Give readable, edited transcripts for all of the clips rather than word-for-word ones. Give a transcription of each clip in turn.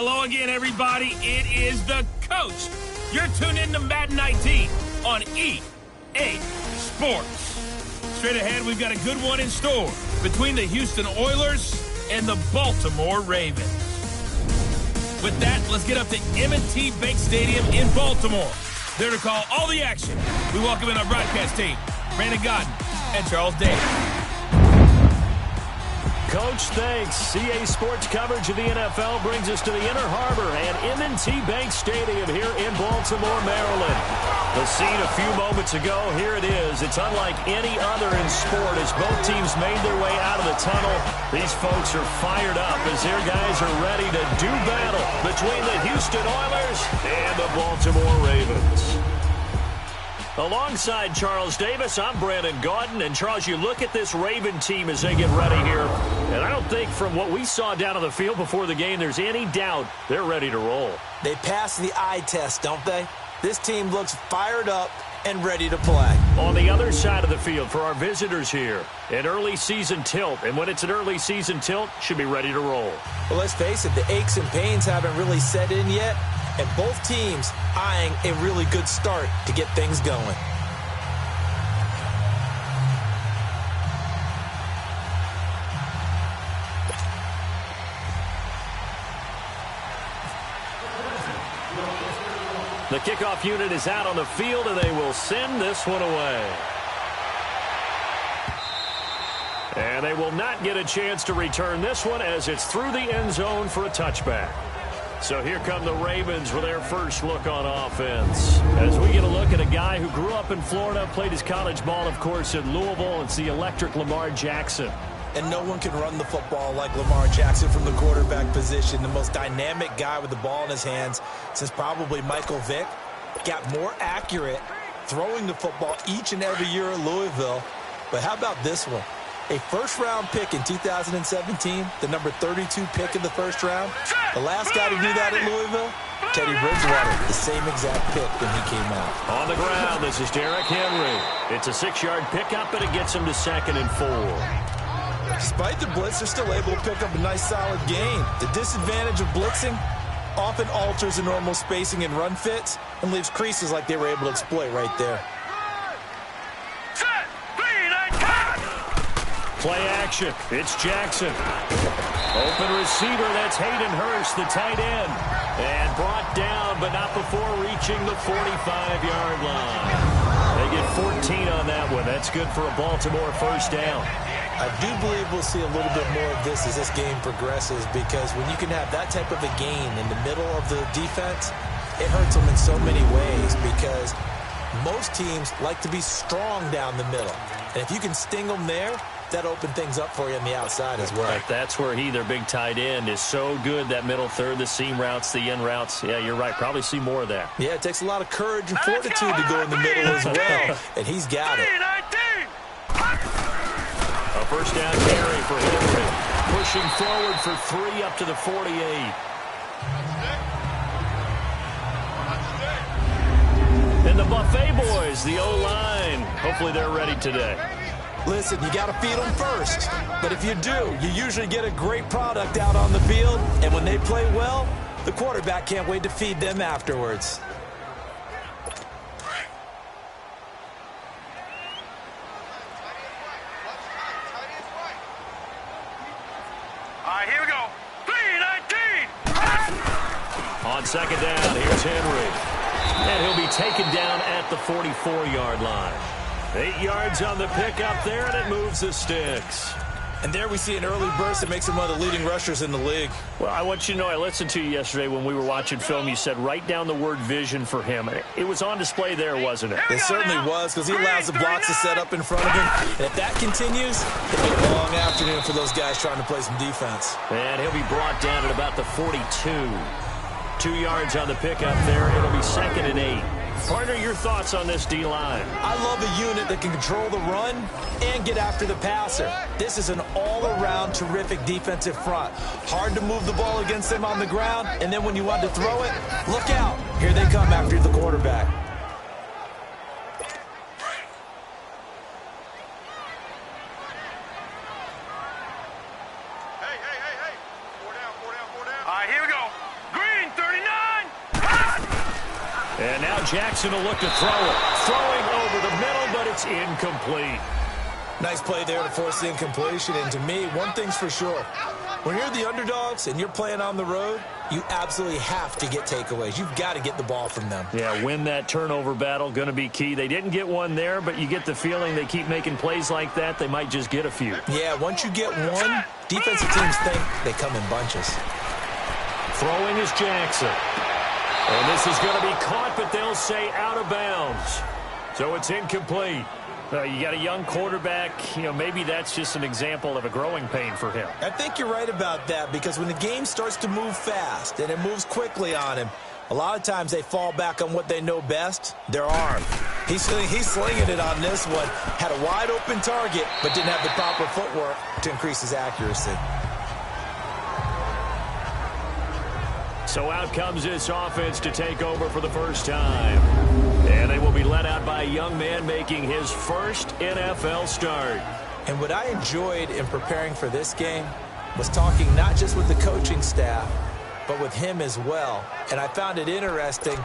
Hello again, everybody. It is the coach. You're tuned in to Madden 19 on EA Sports. Straight ahead, we've got a good one in store between the Houston Oilers and the Baltimore Ravens. With that, let's get up to M&T Bank Stadium in Baltimore. There to call all the action, we welcome in our broadcast team, Brandon Godden and Charles Davis. Coach, thanks. CA Sports coverage of the NFL brings us to the Inner Harbor and M&T Bank Stadium here in Baltimore, Maryland. The scene a few moments ago, here it is. It's unlike any other in sport as both teams made their way out of the tunnel. These folks are fired up as their guys are ready to do battle between the Houston Oilers and the Baltimore Ravens. Alongside Charles Davis, I'm Brandon Godden. And, Charles, you look at this Raven team as they get ready here, and I don't think from what we saw down on the field before the game there's any doubt they're ready to roll. They passed the eye test, don't they? This team looks fired up and ready to play. On the other side of the field for our visitors here, an early season tilt. And when it's an early season tilt, should be ready to roll. Well, let's face it, the aches and pains haven't really set in yet. And both teams eyeing a really good start to get things going. The kickoff unit is out on the field, and they will send this one away. And they will not get a chance to return this one as it's through the end zone for a touchback. So here come the Ravens with their first look on offense. As we get a look at a guy who grew up in Florida, played his college ball, of course, in Louisville. It's the electric Lamar Jackson. And no one can run the football like Lamar Jackson from the quarterback position. The most dynamic guy with the ball in his hands since probably Michael Vick. Got more accurate throwing the football each and every year at Louisville. But how about this one? A first-round pick in 2017, the number 32 pick in the first round. The last guy to do that at Louisville, Teddy Bridgewater, the same exact pick when he came out. On the ground, this is Derrick Henry. It's a 6-yard pickup, and it gets him to 2nd and 4. Despite the blitz, they're still able to pick up a nice, solid gain. The disadvantage of blitzing often alters the normal spacing and run fits and leaves creases like they were able to exploit right there. Play action. It's Jackson. Open receiver. That's Hayden Hurst, the tight end. And brought down, but not before reaching the 45-yard line. They get 14 on that one. That's good for a Baltimore first down. I do believe we'll see a little bit more of this as this game progresses, because when you can have that type of a gain in the middle of the defense, it hurts them in so many ways, because most teams like to be strong down the middle. And if you can sting them there, that opened things up for you on the outside as well. Right, that's where their big tight end, is so good, that middle third, the seam routes, the end routes. Yeah, you're right. Probably see more of that. Yeah, it takes a lot of courage and fortitude to go in the middle as well, and he's got it. A first down carry for Henry. Pushing forward for 3 up to the 48. And the Buffet boys, the O-line, hopefully they're ready today. Listen, you got to feed them first. But if you do, you usually get a great product out on the field. And when they play well, the quarterback can't wait to feed them afterwards. All right, here we go. 3-19. On second down, here's Henry. And he'll be taken down at the 44-yard line. 8 yards on the pickup there, and it moves the sticks. And there we see an early burst that makes him one of the leading rushers in the league. Well, I want you to know, I listened to you yesterday when we were watching film. You said write down the word vision for him. It was on display there, wasn't it? It certainly was, because he allows the blocks to set up in front of him. And if that continues, it'll be a long afternoon for those guys trying to play some defense. And he'll be brought down at about the 42. 2 yards on the pickup there. It'll be 2nd and 8. Partner, your thoughts on this D-line? I love a unit that can control the run and get after the passer. This is an all-around terrific defensive front. Hard to move the ball against them on the ground, and then when you want to throw it, look out. Here they come after the quarterback. All right, here we go. Jackson will look to throw it. Throwing over the middle, but it's incomplete. Nice play there to force the incompletion. And to me, one thing's for sure. When you're the underdogs and you're playing on the road, you absolutely have to get takeaways. You've got to get the ball from them. Yeah, win that turnover battle, going to be key. They didn't get one there, but you get the feeling they keep making plays like that, they might just get a few. Yeah, once you get one, defensive teams think they come in bunches. Throwing is Jackson. And this is going to be caught, but they'll say out of bounds. So it's incomplete. You got a young quarterback, maybe that's just an example of a growing pain for him. I think you're right about that, because when the game starts to move fast and it moves quickly on him, a lot of times they fall back on what they know best, their arm. He's slinging it on this one. Had a wide open target, but didn't have the proper footwork to increase his accuracy. So out comes this offense to take over for the first time. And they will be led out by a young man making his first NFL start. And what I enjoyed in preparing for this game was talking not just with the coaching staff, but with him as well. And I found it interesting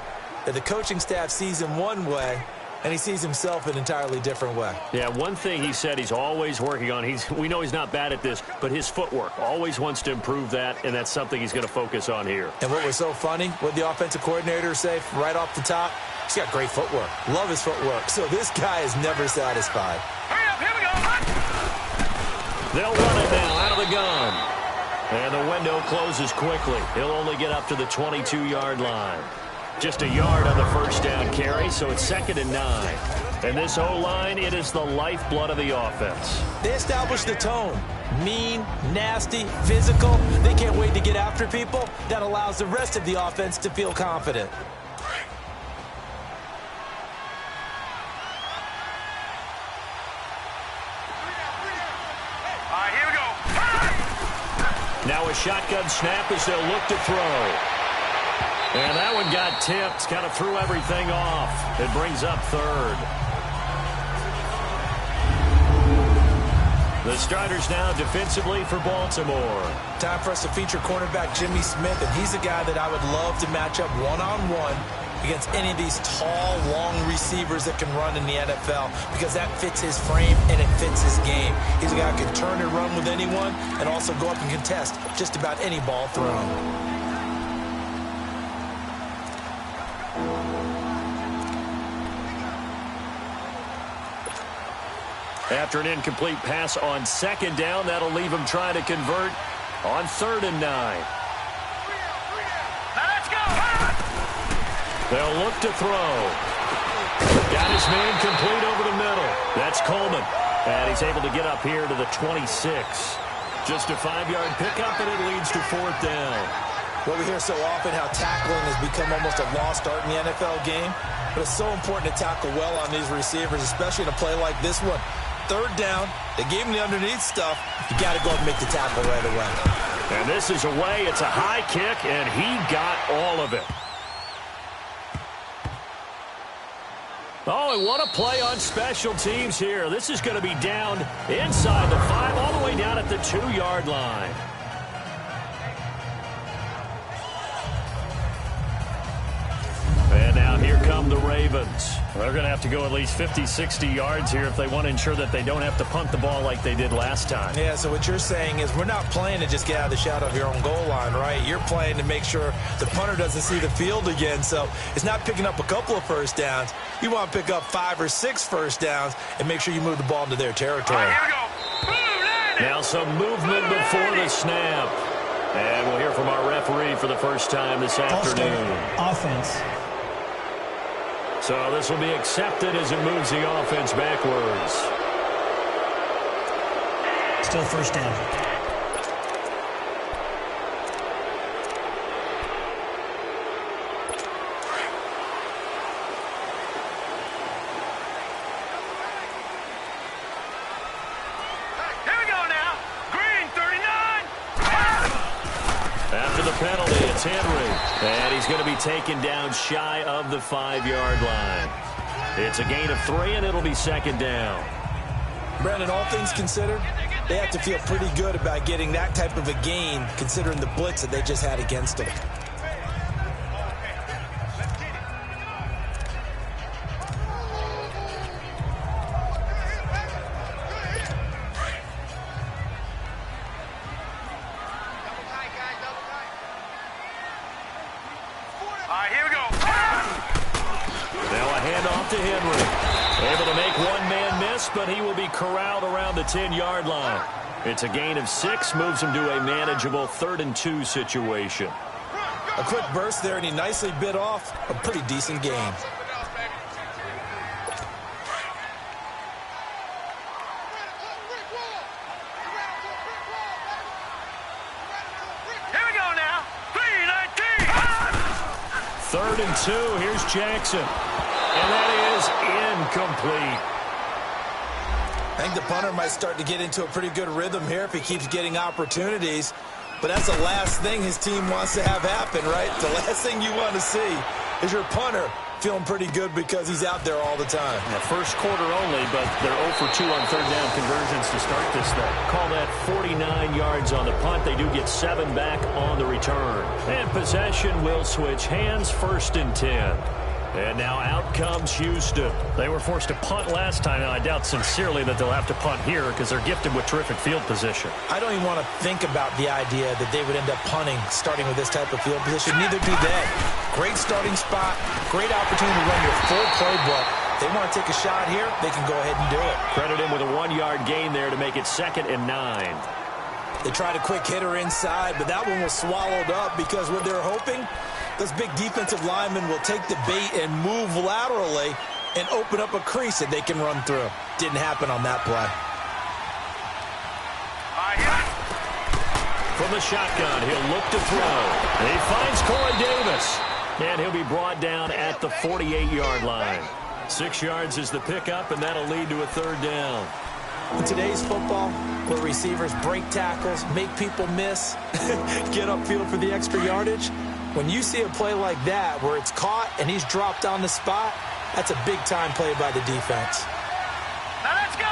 that the coaching staff sees him one way, and he sees himself an entirely different way. Yeah, one thing he said he's always working on, we know he's not bad at this, but his footwork, always wants to improve that, and that's something he's going to focus on here. And what was so funny, what the offensive coordinator say right off the top, he's got great footwork. Love his footwork. So this guy is never satisfied. Hurry up, here we go. They'll run it now out of the gun. And the window closes quickly. He'll only get up to the 22-yard line. Just a yard on the first down carry, so it's 2nd and 9. And this O-line, it is the lifeblood of the offense. They established the tone. Mean, nasty, physical. They can't wait to get after people. That allows the rest of the offense to feel confident. All right, here we go. Now a shotgun snap as they'll look to throw. And that one got tipped, kind of threw everything off. It brings up 3rd. The starters now defensively for Baltimore. Time for us to feature cornerback Jimmy Smith, and he's a guy that I would love to match up one-on-one against any of these tall, long receivers that can run in the NFL, because that fits his frame and it fits his game. He's a guy who can turn and run with anyone and also go up and contest just about any ball thrown. After an incomplete pass on 2nd down, that'll leave him trying to convert on 3rd and 9. Now let's go. They'll look to throw. Got his man complete over the middle. That's Coleman. And he's able to get up here to the 26. Just a 5-yard pickup, and it leads to 4th down. Well, we hear so often how tackling has become almost a lost art in the NFL game. But it's so important to tackle well on these receivers, especially in a play like this one. 3rd down, they gave him the underneath stuff. You got to go up and make the tackle right away. And this is away. It's a high kick, and he got all of it. Oh, and what a play on special teams here. This is going to be down inside the 5, all the way down at the 2-yard line. And now here come the Ravens. They're going to have to go at least 50, 60 yards here if they want to ensure that they don't have to punt the ball like they did last time. Yeah, so what you're saying is we're not playing to just get out of the shadow of your own goal line, right? You're playing to make sure the punter doesn't see the field again. So it's not picking up a couple of first downs. You want to pick up 5 or 6 first downs and make sure you move the ball into their territory. All right, here we go. Now some movement before the snap. And we'll hear from our referee for the first time this afternoon. Offense. So this will be accepted as it moves the offense backwards. Still first down. Here we go now. Green, 39. After the penalty, it's Henry. And he's going to be taken down shy of the 5-yard line. It's a gain of 3, and it'll be 2nd down. Brandon, all things considered, they have to feel pretty good about getting that type of a gain, considering the blitz that they just had against them. to Henry. Able to make one man miss, but he will be corralled around the 10-yard line. It's a gain of 6, moves him to a manageable 3rd and 2 situation. A quick burst there, and he nicely bit off a pretty decent gain. Here we go now. 3-19. 3rd and 2. Here's Jackson. And that is incomplete. I think the punter might start to get into a pretty good rhythm here if he keeps getting opportunities. But that's the last thing his team wants to have happen, right? The last thing you want to see is your punter feeling pretty good because he's out there all the time. Yeah, first quarter only, but they're 0 for 2 on 3rd down conversions to start this thing. Call that 49 yards on the punt. They do get 7 back on the return. And possession will switch hands, 1st and 10. And now out comes Houston. They were forced to punt last time. Now, I doubt sincerely that they'll have to punt here because they're gifted with terrific field position. I don't even want to think about the idea that they would end up punting starting with this type of field position. Neither do they. Great starting spot. Great opportunity to run your full playbook. They want to take a shot here, they can go ahead and do it. Credit him with a 1-yard gain there to make it 2nd and 9. They tried a quick hitter inside, but that one was swallowed up because what they're hoping, those big defensive linemen will take the bait and move laterally and open up a crease that they can run through. Didn't happen on that play. From the shotgun, he'll look to throw. He finds Corey Davis. And he'll be brought down at the 48-yard line. 6 yards is the pickup, and that'll lead to a 3rd down. In today's football, where receivers break tackles, make people miss, get upfield for the extra yardage, when you see a play like that where it's caught and he's dropped on the spot, that's a big-time play by the defense. Now let's go.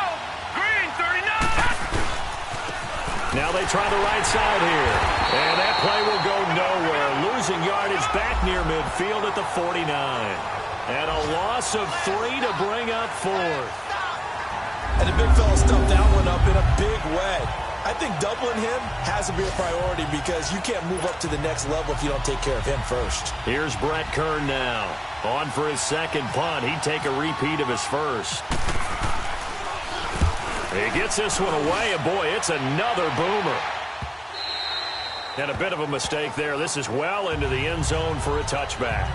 Green 39. Now they try the right side here. And that play will go nowhere. Losing yardage back near midfield at the 49. And a loss of 3 to bring up 4th. And the big fella stuffed that one up in a big way. I think doubling him has to be a priority because you can't move up to the next level if you don't take care of him first. Here's Brett Kern now. On for his 2nd punt. He'd take a repeat of his first. He gets this one away, and boy, it's another boomer. And a bit of a mistake there. This is well into the end zone for a touchback.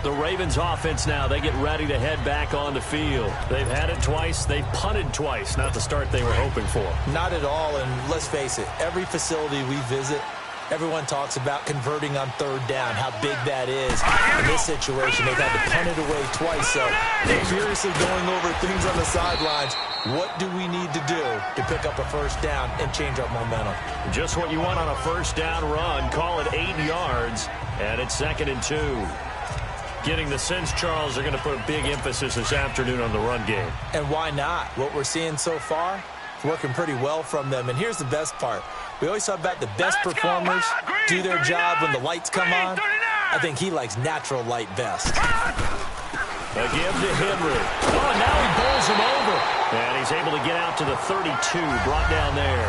The Ravens offense now, they get ready to head back on the field. They've had it twice. They've punted twice. Not the start they were hoping for. Not at all, and let's face it, every facility we visit, everyone talks about converting on 3rd down, how big that is. In this situation, they've had to punt it away twice, so they're furiously going over things on the sidelines. What do we need to do to pick up a 1st down and change our momentum? Just what you want on a 1st down run. Call it 8 yards, and it's 2nd and 2. Getting the sense, Charles, they're going to put a big emphasis this afternoon on the run game. And why not? What we're seeing so far, it's working pretty well from them. And here's the best part. We always talk about the best performers do their job when the lights come on. I think he likes natural light best. Again to Henry. Oh, and now he bowls him over. And he's able to get out to the 32, brought down there.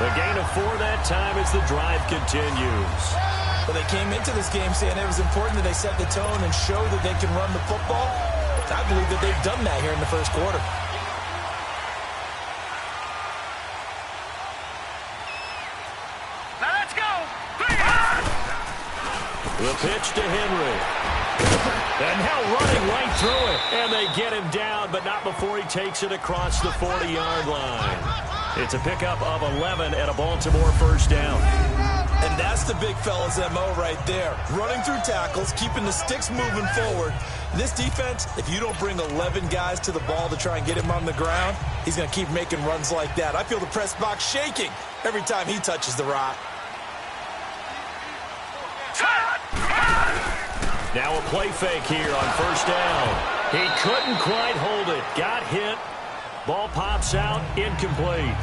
The gain of 4 that time as the drive continues. Well, they came into this game saying it was important that they set the tone and show that they can run the football. I believe that they've done that here in the 1st quarter. Now let's go. The pitch to Henry. And now running right through it. And they get him down, but not before he takes it across the 40-yard line. It's a pickup of 11 and a Baltimore 1st down. And that's the big fella's MO right there. Running through tackles, keeping the sticks moving forward. This defense, if you don't bring 11 guys to the ball to try and get him on the ground, he's going to keep making runs like that. I feel the press box shaking every time he touches the rock. Now a play fake here on 1st down. He couldn't quite hold it. Got hit. Ball pops out. Incomplete.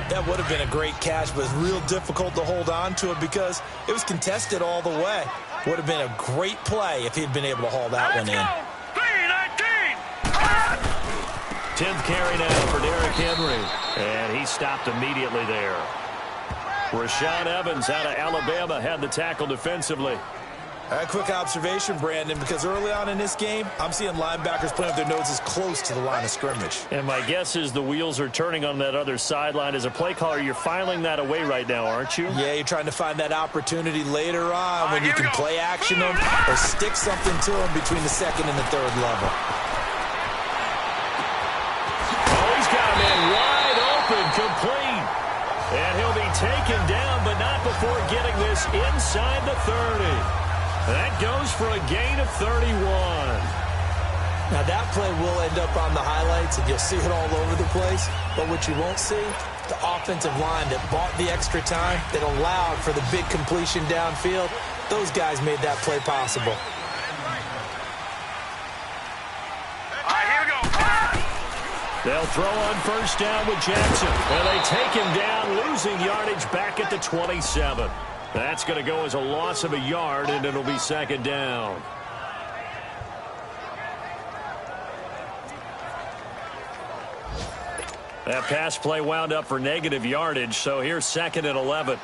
That would have been a great catch, but it's real difficult to hold on to it because it was contested all the way. Would have been a great play if he'd been able to haul that one in. 10th carry now for Derrick Henry. And he stopped immediately there. Rashaan Evans out of Alabama had the tackle defensively. A quick observation, Brandon, because early on in this game, I'm seeing linebackers playing with their noses close to the line of scrimmage. And my guess is the wheels are turning on that other sideline. As a play caller, you're filing that away right now, aren't you? Yeah, you're trying to find that opportunity later on when you can play action them or stick something to them between the second and the third level. Oh, he's got a man wide open, complete. And he'll be taken down, but not before getting this inside the 30. That goes for a gain of 31. Now, that play will end up on the highlights, and you'll see it all over the place. But what you won't see, the offensive line that bought the extra time, that allowed for the big completion downfield, those guys made that play possible. All right, here we go. They'll throw on first down with Jackson. And they take him down, losing yardage back at the 27. That's going to go as a loss of a yard, and it'll be second down. That pass play wound up for negative yardage, so here's second and 11.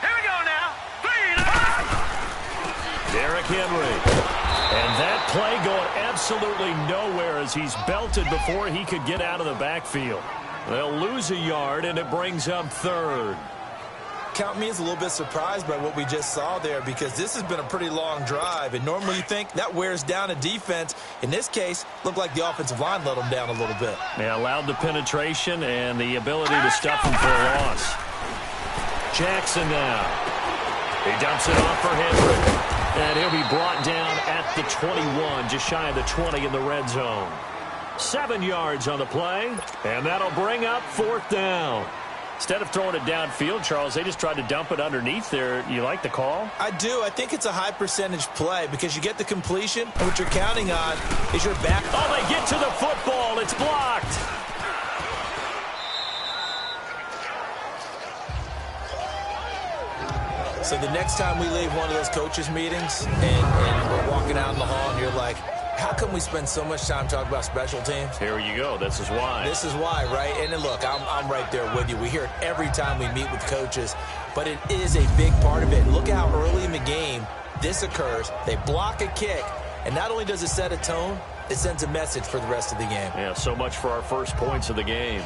Here we go now. 3 Derrick Henry. And that play going absolutely nowhere as he's belted before he could get out of the backfield. They'll lose a yard, and it brings up third. Count me as a little bit surprised by what we just saw there, because this has been a pretty long drive, and normally you think that wears down a defense. In this case, looked like the offensive line let them down a little bit. They allowed the penetration and the ability to stuff him for a loss. Jackson now. He dumps it off for Henry. And he'll be brought down at the 21, just shy of the 20 in the red zone. 7 yards on the play, and that'll bring up fourth down. Instead of throwing it downfield, Charles, they just tried to dump it underneath there. You like the call? I do. I think it's a high percentage play because you get the completion, and what you're counting on is your back. Oh, they get to the football. It's blocked. So the next time we leave one of those coaches' meetings and we're walking out in the hall and you're like, how come we spend so much time talking about special teams? Here you go. This is why. This is why, right? And then look, I'm right there with you. We hear it every time we meet with coaches, but it is a big part of it. Look at how early in the game this occurs. They block a kick, and not only does it set a tone, it sends a message for the rest of the game. Yeah, so much for our first points of the game.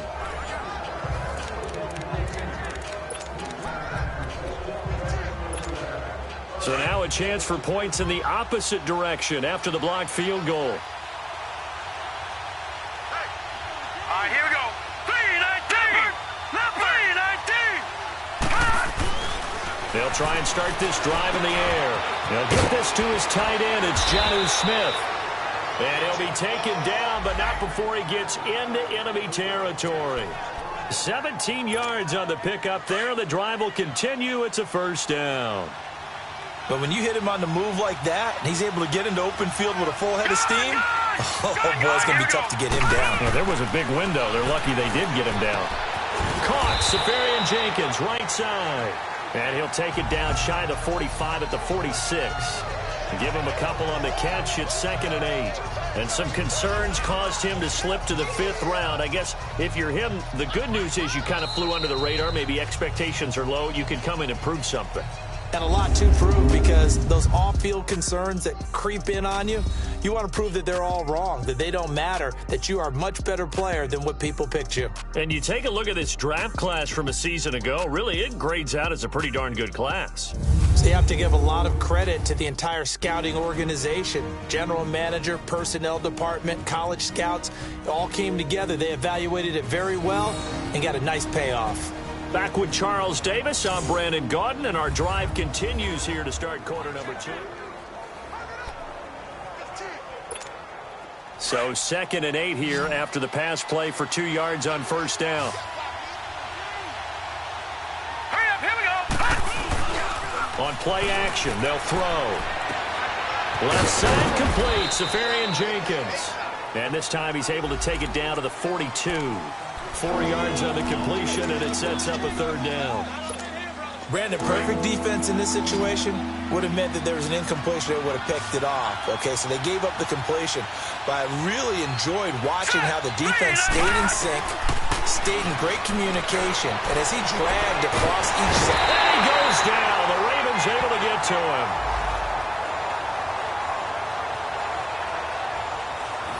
So now a chance for points in the opposite direction after the blocked field goal. All right, here we go. 3-19. 3-19. They'll try and start this drive in the air. They'll get this to his tight end. It's Jonnu Smith. And he'll be taken down, but not before he gets into enemy territory. 17 yards on the pickup there. The drive will continue. It's a first down. But when you hit him on the move like that, and he's able to get into open field with a full head of steam, oh, boy, it's going to be tough to get him down. Yeah, there was a big window. They're lucky they did get him down. Caught, Safarian Jenkins, right side. And he'll take it down shy of the 45 at the 46. And give him a couple on the catch. It's 2nd and 8. And some concerns caused him to slip to the 5th round. I guess if you're him, the good news is you kind of flew under the radar. Maybe expectations are low. You can come in and prove something. And a lot to prove, because those off-field concerns that creep in on you, you want to prove that they're all wrong, that they don't matter, that you are a much better player than what people picked you. And you take a look at this draft class from a season ago, really it grades out as a pretty darn good class. So you have to give a lot of credit to the entire scouting organization. General manager, personnel department, college scouts, it all came together. They evaluated it very well and got a nice payoff. Back with Charles Davis, I'm Brandon Gaudin, and our drive continues here to start quarter number 2. So 2nd and 8 here after the pass play for 2 yards on first down. Hurry up, here we go. On play action, they'll throw. Left side complete, Safarian Jenkins. And this time he's able to take it down to the 42. 4 yards on the completion, and it sets up a 3rd down. Brandon, perfect defense in this situation would have meant that there was an incompletion that would have picked it off. Okay, so they gave up the completion. But I really enjoyed watching how the defense stayed in sync, stayed in great communication, and as he dragged across each side. And he goes down. The Ravens able to get to him.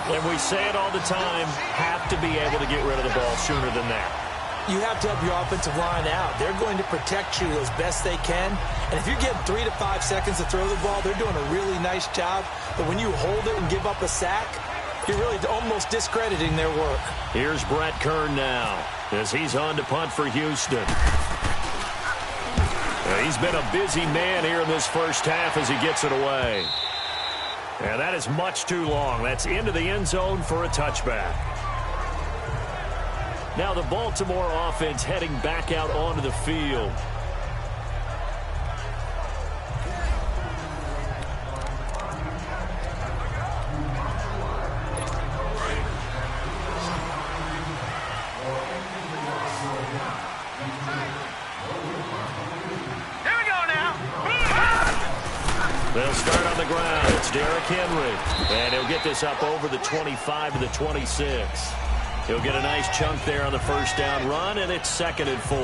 And we say it all the time, have to be able to get rid of the ball sooner than that. You have to help your offensive line out. They're going to protect you as best they can. And if you're getting 3 to 5 seconds to throw the ball, they're doing a really nice job. But when you hold it and give up a sack, you're really almost discrediting their work. Here's Brett Kern now as he's on to punt for Houston. He's been a busy man here in this first half as he gets it away. And that is much too long. That's into the end zone for a touchback. Now the Baltimore offense heading back out onto the field. Here we go now. They'll start on the ground. It's Derrick Henry. And he'll get this up over the 25 to the 26. He'll get a nice chunk there on the first down run, and it's 2nd and 4.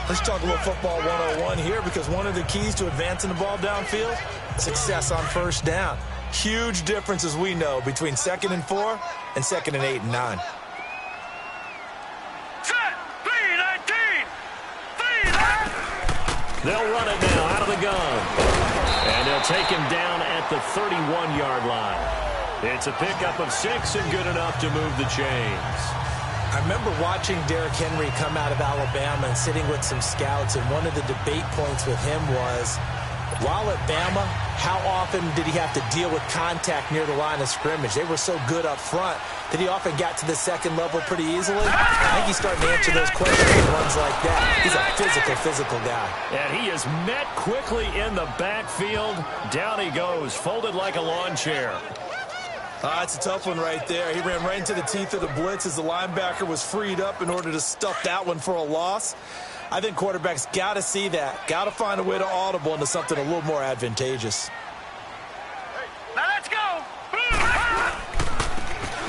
Let's talk a little football 101 here, because one of the keys to advancing the ball downfield, success on first down. Huge difference, as we know, between 2nd and 4 and 2nd and 8 and 9. Set. 3-19. They'll run it now out of the gun. And they'll take him down at the 31-yard line. It's a pickup of 6 and good enough to move the chains. I remember watching Derrick Henry come out of Alabama and sitting with some scouts, and one of the debate points with him was, while at Bama, how often did he have to deal with contact near the line of scrimmage? They were so good up front that he often got to the second level pretty easily. I think he's starting to answer those questions with runs like that. He's a physical guy. And he is met quickly in the backfield. Down he goes, folded like a lawn chair. It's a tough one right there. He ran right into the teeth of the blitz as the linebacker was freed up in order to stuff that one for a loss. I think quarterbacks got to see that. Got to find a way to audible into something a little more advantageous. Now let's go.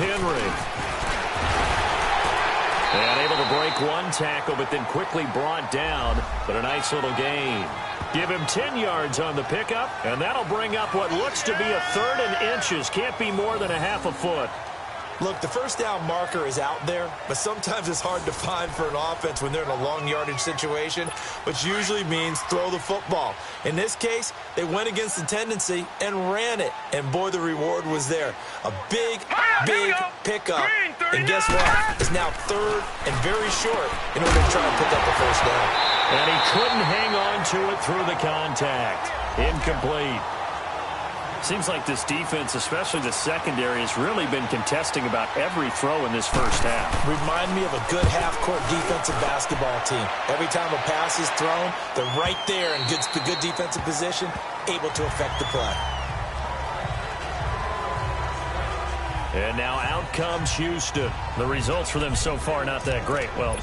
Henry. And able to break one tackle, but then quickly brought down. But a nice little gain. Give him 10 yards on the pickup, and that'll bring up what looks to be a 3rd and inches. Can't be more than a half a foot. Look, the first down marker is out there, but sometimes it's hard to find for an offense when they're in a long yardage situation, which usually means throw the football. In this case, they went against the tendency and ran it, and boy, the reward was there. A big pickup, and guess what? It's now 3rd and very short in order to try and pick up the first down. And he couldn't hang on to it through the contact. Incomplete. Seems like this defense, especially the secondary, has really been contesting about every throw in this first half. Remind me of a good half-court defensive basketball team. Every time a pass is thrown, they're right there in good defensive position, able to affect the play. And now out comes Houston. The results for them so far not that great. Well,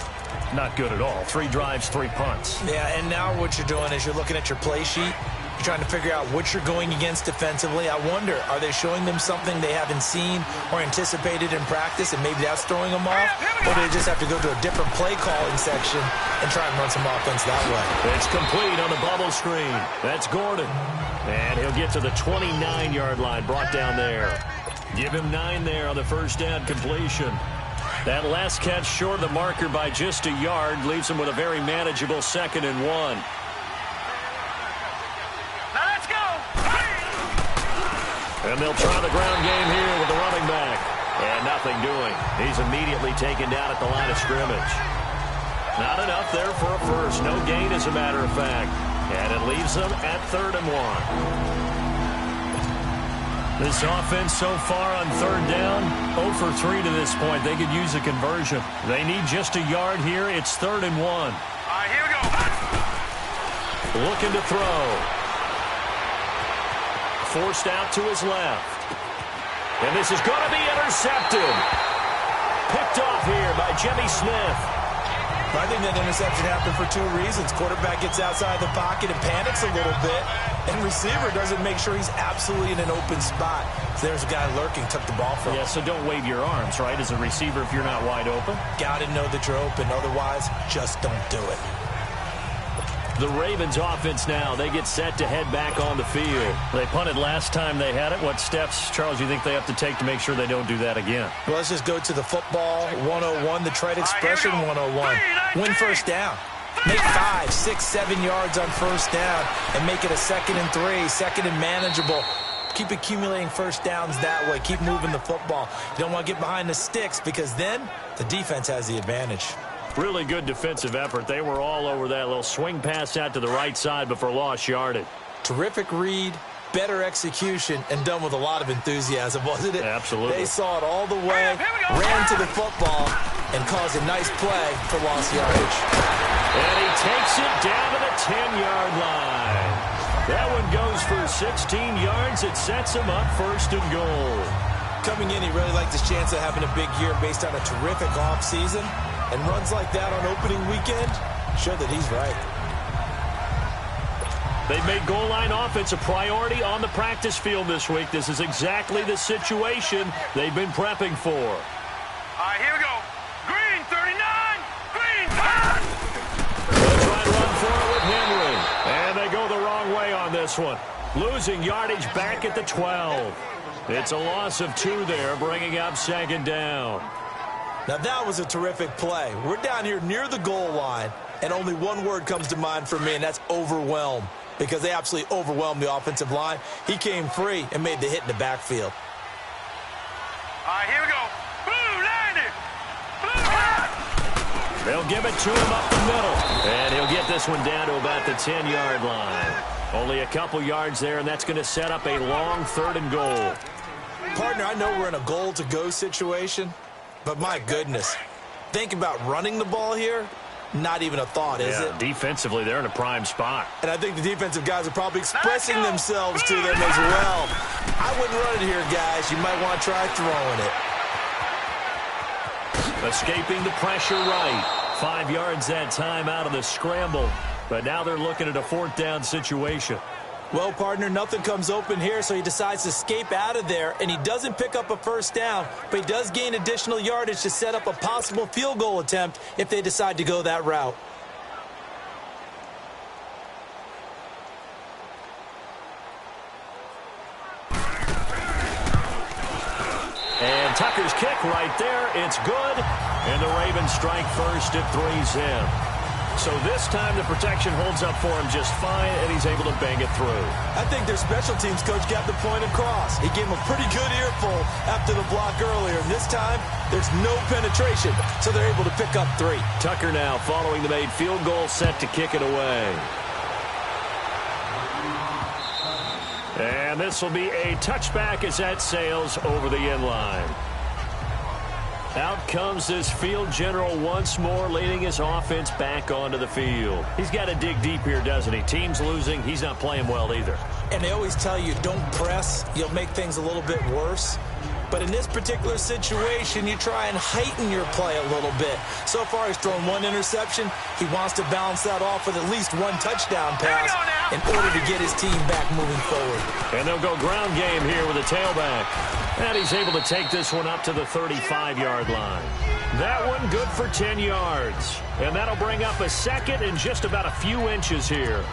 not good at all. 3 drives, 3 punts. Yeah, and now what you're doing is you're looking at your play sheet. You're trying to figure out what you're going against defensively. I wonder, are they showing them something they haven't seen or anticipated in practice, and maybe that's throwing them off? Or do they just have to go to a different play calling section and try and run some offense that way? It's complete on the bubble screen. That's Gordon. And he'll get to the 29-yard line, brought down there. Give him 9 there on the first down completion. That last catch short of the marker by just a yard leaves him with a very manageable 2nd and 1. Now let's go. And they'll try the ground game here with the running back. And nothing doing. He's immediately taken down at the line of scrimmage. Not enough there for a first. No gain, as a matter of fact. And it leaves them at 3rd and 1. This offense so far on 3rd down, 0 for 3 to this point. They could use a conversion. They need just a yard here. It's 3rd and 1. All right, here we go. Looking to throw. Forced out to his left. And this is going to be intercepted. Picked off here by Jimmy Smith. I think that interception happened for 2 reasons. Quarterback gets outside the pocket and panics a little bit. And receiver doesn't make sure he's absolutely in an open spot. So there's a guy lurking, took the ball from him. Yeah, so don't wave your arms, right, as a receiver if you're not wide open. Got to know that you're open. Otherwise, just don't do it. The Ravens offense now, they get set to head back on the field. They punted last time they had it. What steps, Charles, you think they have to take to make sure they don't do that again? Well, let's just go to the football 101, the trade expression 101. Win first down. Make 5, 6, 7 yards on first down and make it a 2nd and 3, second and manageable. Keep accumulating first downs that way. Keep moving the football. You don't want to get behind the sticks because then the defense has the advantage. Really good defensive effort. They were all over that little swing pass out to the right side before lost yardage. Terrific read, better execution, and done with a lot of enthusiasm, wasn't it? Absolutely. They saw it all the way, ran to the football, and caused a nice play for lost yardage. And he takes it down to the 10-yard line. That one goes for 16 yards. It sets him up 1st and goal. Coming in, he really liked his chance of having a big year based on a terrific offseason. And runs like that on opening weekend show that he's right. They've made goal line offense a priority on the practice field this week. This is exactly the situation they've been prepping for. All right, here we go. Green, 39. Green, pass. They'll try to run for it with Henry. And they go the wrong way on this one. Losing yardage back at the 12. It's a loss of 2 there, bringing up 2nd down. Now, that was a terrific play. We're down here near the goal line, and only one word comes to mind for me, and that's overwhelm, because they absolutely overwhelmed the offensive line. He came free and made the hit in the backfield. All right, here we go. Blue, landed. Blue, pass. They'll give it to him up the middle, and he'll get this one down to about the 10-yard line. Only a couple yards there, and that's going to set up a long 3rd and goal. Partner, I know we're in a goal-to-go situation, but my goodness, think about running the ball here. Not even a thought, is it? Defensively, they're in a prime spot. And I think the defensive guys are probably expressing themselves to them as well. I wouldn't run it here, guys. You might want to try throwing it. Escaping the pressure right. 5 yards that time out of the scramble. But now they're looking at a 4th down situation. Well, partner, nothing comes open here, so he decides to escape out of there, and he doesn't pick up a first down, but he does gain additional yardage to set up a possible field goal attempt if they decide to go that route. And Tucker's kick right there, it's good, and the Ravens strike first at 3-zip. So this time the protection holds up for him just fine, and he's able to bang it through. I think their special teams coach got the point across. He gave him a pretty good earful after the block earlier. And this time, there's no penetration, so they're able to pick up 3. Tucker now following the made field goal, set to kick it away. And this will be a touchback as that sails over the end line. Out comes this field general once more, leading his offense back onto the field. He's got to dig deep here, doesn't he? Team's losing. He's not playing well either. And they always tell you, don't press. You'll make things a little bit worse. But in this particular situation, you try and heighten your play a little bit. So far, he's thrown 1 interception. He wants to balance that off with at least 1 touchdown pass in order to get his team back moving forward. And they'll go ground game here with a tailback. And he's able to take this one up to the 35-yard line. That one good for 10 yards. And that'll bring up a 2nd and just about a few inches here.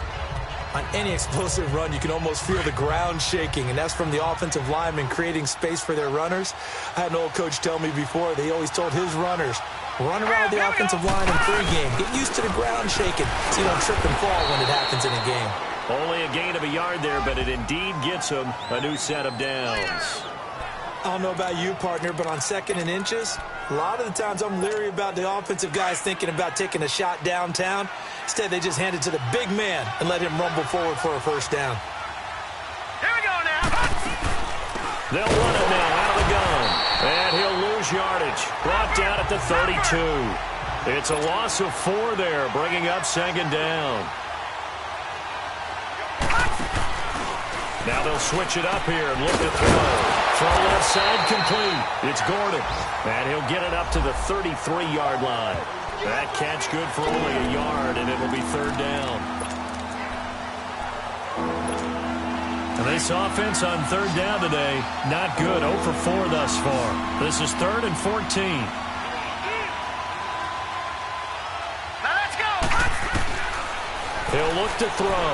On any explosive run, you can almost feel the ground shaking, and that's from the offensive linemen creating space for their runners. I had an old coach tell me before, they always told his runners, run around the offensive line in pregame. Get used to the ground shaking so you don't trip and fall when it happens in a game. Only a gain of a yard there, but it indeed gets him a new set of downs. I don't know about you, partner, but on 2nd and inches, a lot of the times I'm leery about the offensive guys thinking about taking a shot downtown. Instead, they just hand it to the big man and let him rumble forward for a first down. Here we go now. They'll run it now out of the gun. And he'll lose yardage. Brought down at the 32. It's a loss of 4 there, bringing up 2nd down. Now they'll switch it up here and look to throw. Throw left side complete. It's Gordon. And he'll get it up to the 33-yard line. That catch good for only a yard, and it'll be 3rd down. This offense on third down today, not good. 0 for 4 thus far. This is 3rd and 14. Now let's go. He'll look to throw.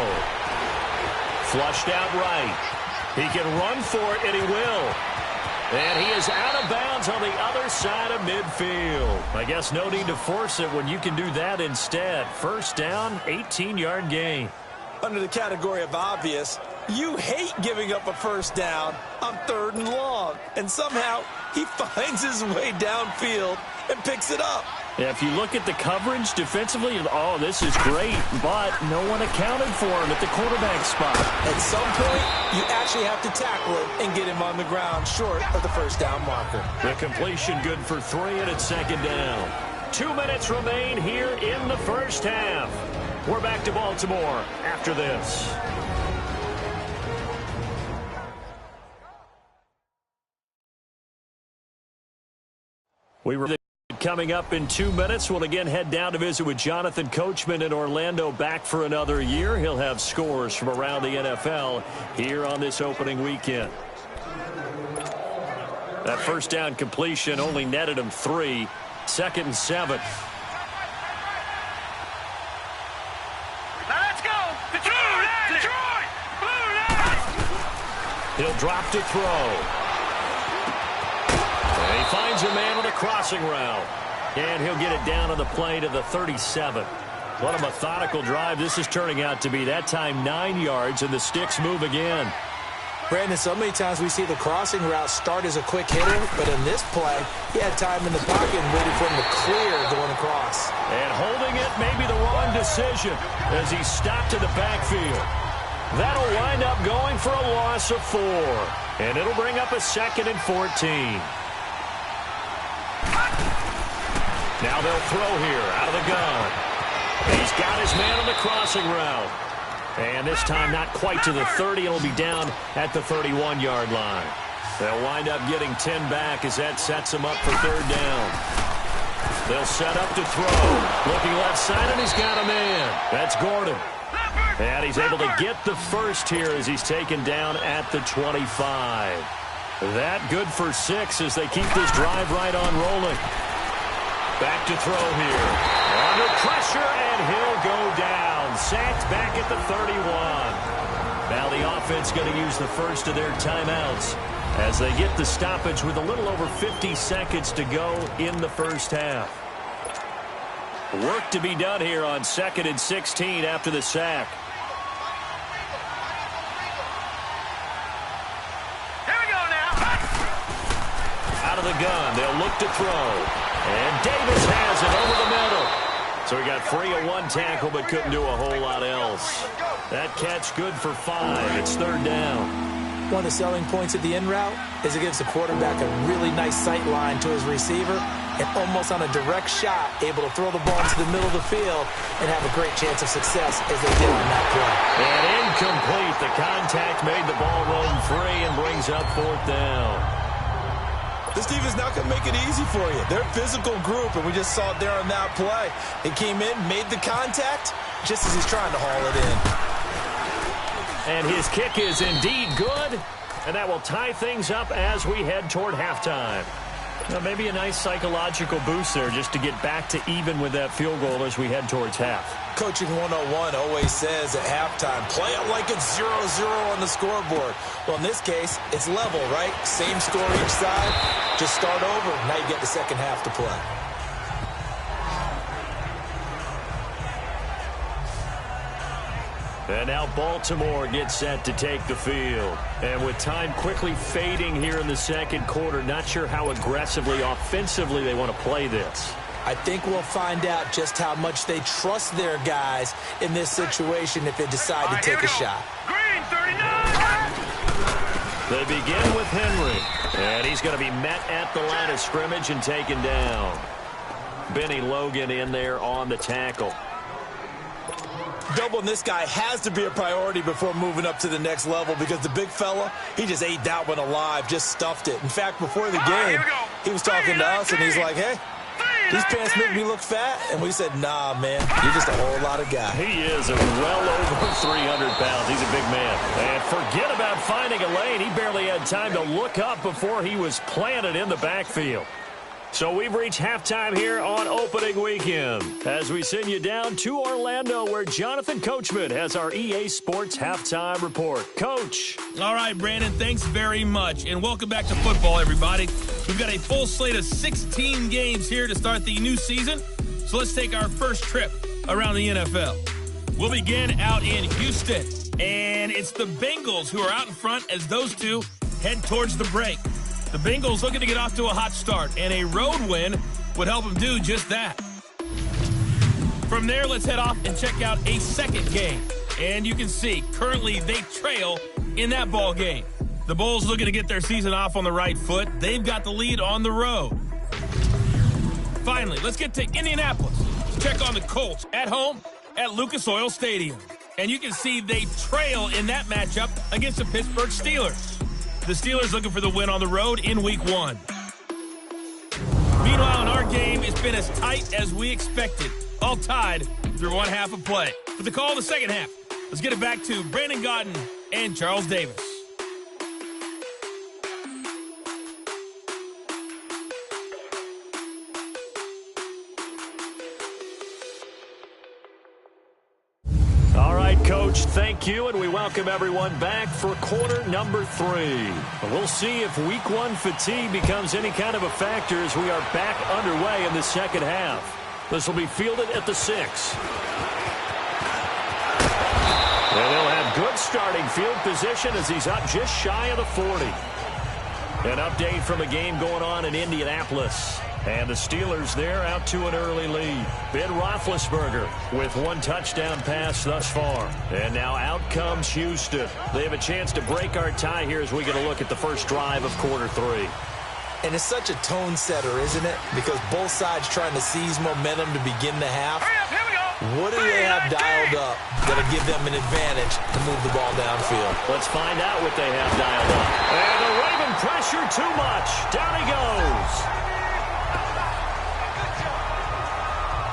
Flushed out right. He can run for it, and he will. And he is out of bounds on the other side of midfield. I guess no need to force it when you can do that instead. First down, 18-yard gain. Under the category of obvious, you hate giving up a first down on 3rd and long. And somehow he finds his way downfield and picks it up. Yeah, if you look at the coverage defensively, oh, this is great, but no one accounted for him at the quarterback spot. At some point, you actually have to tackle it and get him on the ground short of the first down marker. The completion good for 3, and it's 2nd down. 2 minutes remain here in the first half. We're back to Baltimore after this. We were coming up in 2 minutes. We'll again head down to visit with Jonathan Coachman in Orlando, back for another year. He'll have scores from around the NFL here on this opening weekend. That first down completion only netted him 3. 2nd and 7. Now let's go. Detroit. Blue line. He'll drop to throw. And he finds a man on a crossing route. And he'll get it down on the play to the 37. What a methodical drive this is turning out to be. That time 9 yards, and the sticks move again. Brandon, so many times we see the crossing route start as a quick hitter, but in this play, he had time in the pocket and waited for him to clear going across. And holding it may be the wrong decision as he stopped in the backfield. That'll wind up going for a loss of 4. And it'll bring up a 2nd and 14. Now they'll throw here out of the gun. He's got his man on the crossing route. And this time not quite to the 30. It'll be down at the 31-yard line. They'll wind up getting 10 back as that sets them up for 3rd down. They'll set up to throw. Looking left side, and he's got a man. That's Gordon. And he's able to get the first here as he's taken down at the 25. That good for 6 as they keep this drive right on rolling. Back to throw here. Under pressure, and he'll go down. Sacked back at the 31. Now the offense going to use the first of their timeouts as they get the stoppage with a little over 50 seconds to go in the first half. Work to be done here on 2nd and 16 after the sack. Here we go now. Out of the gun, they'll look to throw. And Davis has it over the middle. So he got free of 1 tackle but couldn't do a whole lot else. That catch good for 5. It's 3rd down. One of the selling points of the in route is it gives the quarterback a really nice sight line to his receiver and almost on a direct shot able to throw the ball into the middle of the field and have a great chance of success as they did on that play. And incomplete. The contact made the ball roam free and brings up 4th down. This defense not going to make it easy for you. They're a physical group, and we just saw it there on that play. He came in, made the contact, just as he's trying to haul it in. And his kick is indeed good, and that will tie things up as we head toward halftime. Now, maybe a nice psychological boost there just to get back to even with that field goal as we head towards half. Coaching 101 always says at halftime, play it like it's 0-0 on the scoreboard. Well, in this case, it's level, right? Same score each side. Just start over. Now you get the second half to play. And now Baltimore gets set to take the field. And with time quickly fading here in the second quarter, not sure how aggressively, offensively they want to play this. I think we'll find out just how much they trust their guys in this situation if they decide to take a shot. Green, 39. They begin with Henry. And he's going to be met at the line of scrimmage and taken down. Benny Logan in there on the tackle. Doubling this guy has to be a priority before moving up to the next level because the big fella, he just ate that one alive, just stuffed it. In fact, before the game, he was talking to us, and he's like, hey, These pants make me look fat. And we said, nah, man, you're just a whole lot of guy. He is well over 300 pounds. He's a big man. And forget about finding a lane. He barely had time to look up before he was planted in the backfield. So we've reached halftime here on opening weekend as we send you down to Orlando where Jonathan Coachman has our EA Sports halftime report. Coach. All right, Brandon, thanks very much. And welcome back to football, everybody. We've got a full slate of 16 games here to start the new season. So let's take our first trip around the NFL. We'll begin out in Houston. And it's the Bengals who are out in front as those two head towards the break. The Bengals looking to get off to a hot start, and a road win would help them do just that. From there, let's head off and check out a second game. And you can see, currently they trail in that ball game. The Bulls looking to get their season off on the right foot. They've got the lead on the road. Finally, let's get to Indianapolis. Let's check on the Colts at home at Lucas Oil Stadium. And you can see they trail in that matchup against the Pittsburgh Steelers. The Steelers looking for the win on the road in Week 1. Meanwhile, in our game, it's been as tight as we expected. All tied through one half of play. For the call of the second half, let's get it back to Brandon Gaudin and Charles Davis. Coach, thank you, and we welcome everyone back for quarter number 3. We'll see if Week 1 fatigue becomes any kind of a factor as we are back underway in the second half. This will be fielded at the 6. And he'll have good starting field position as he's up just shy of the 40. An update from a game going on in Indianapolis. And the Steelers there out to an early lead. Ben Roethlisberger with one touchdown pass thus far. And now out comes Houston. They have a chance to break our tie here as we get a look at the first drive of quarter 3. And it's such a tone setter, isn't it? Because both sides trying to seize momentum to begin the half. Here we go. What do they have dialed up that'll give them an advantage to move the ball downfield? Let's find out what they have dialed up. And the Raven pressure too much. Down he goes.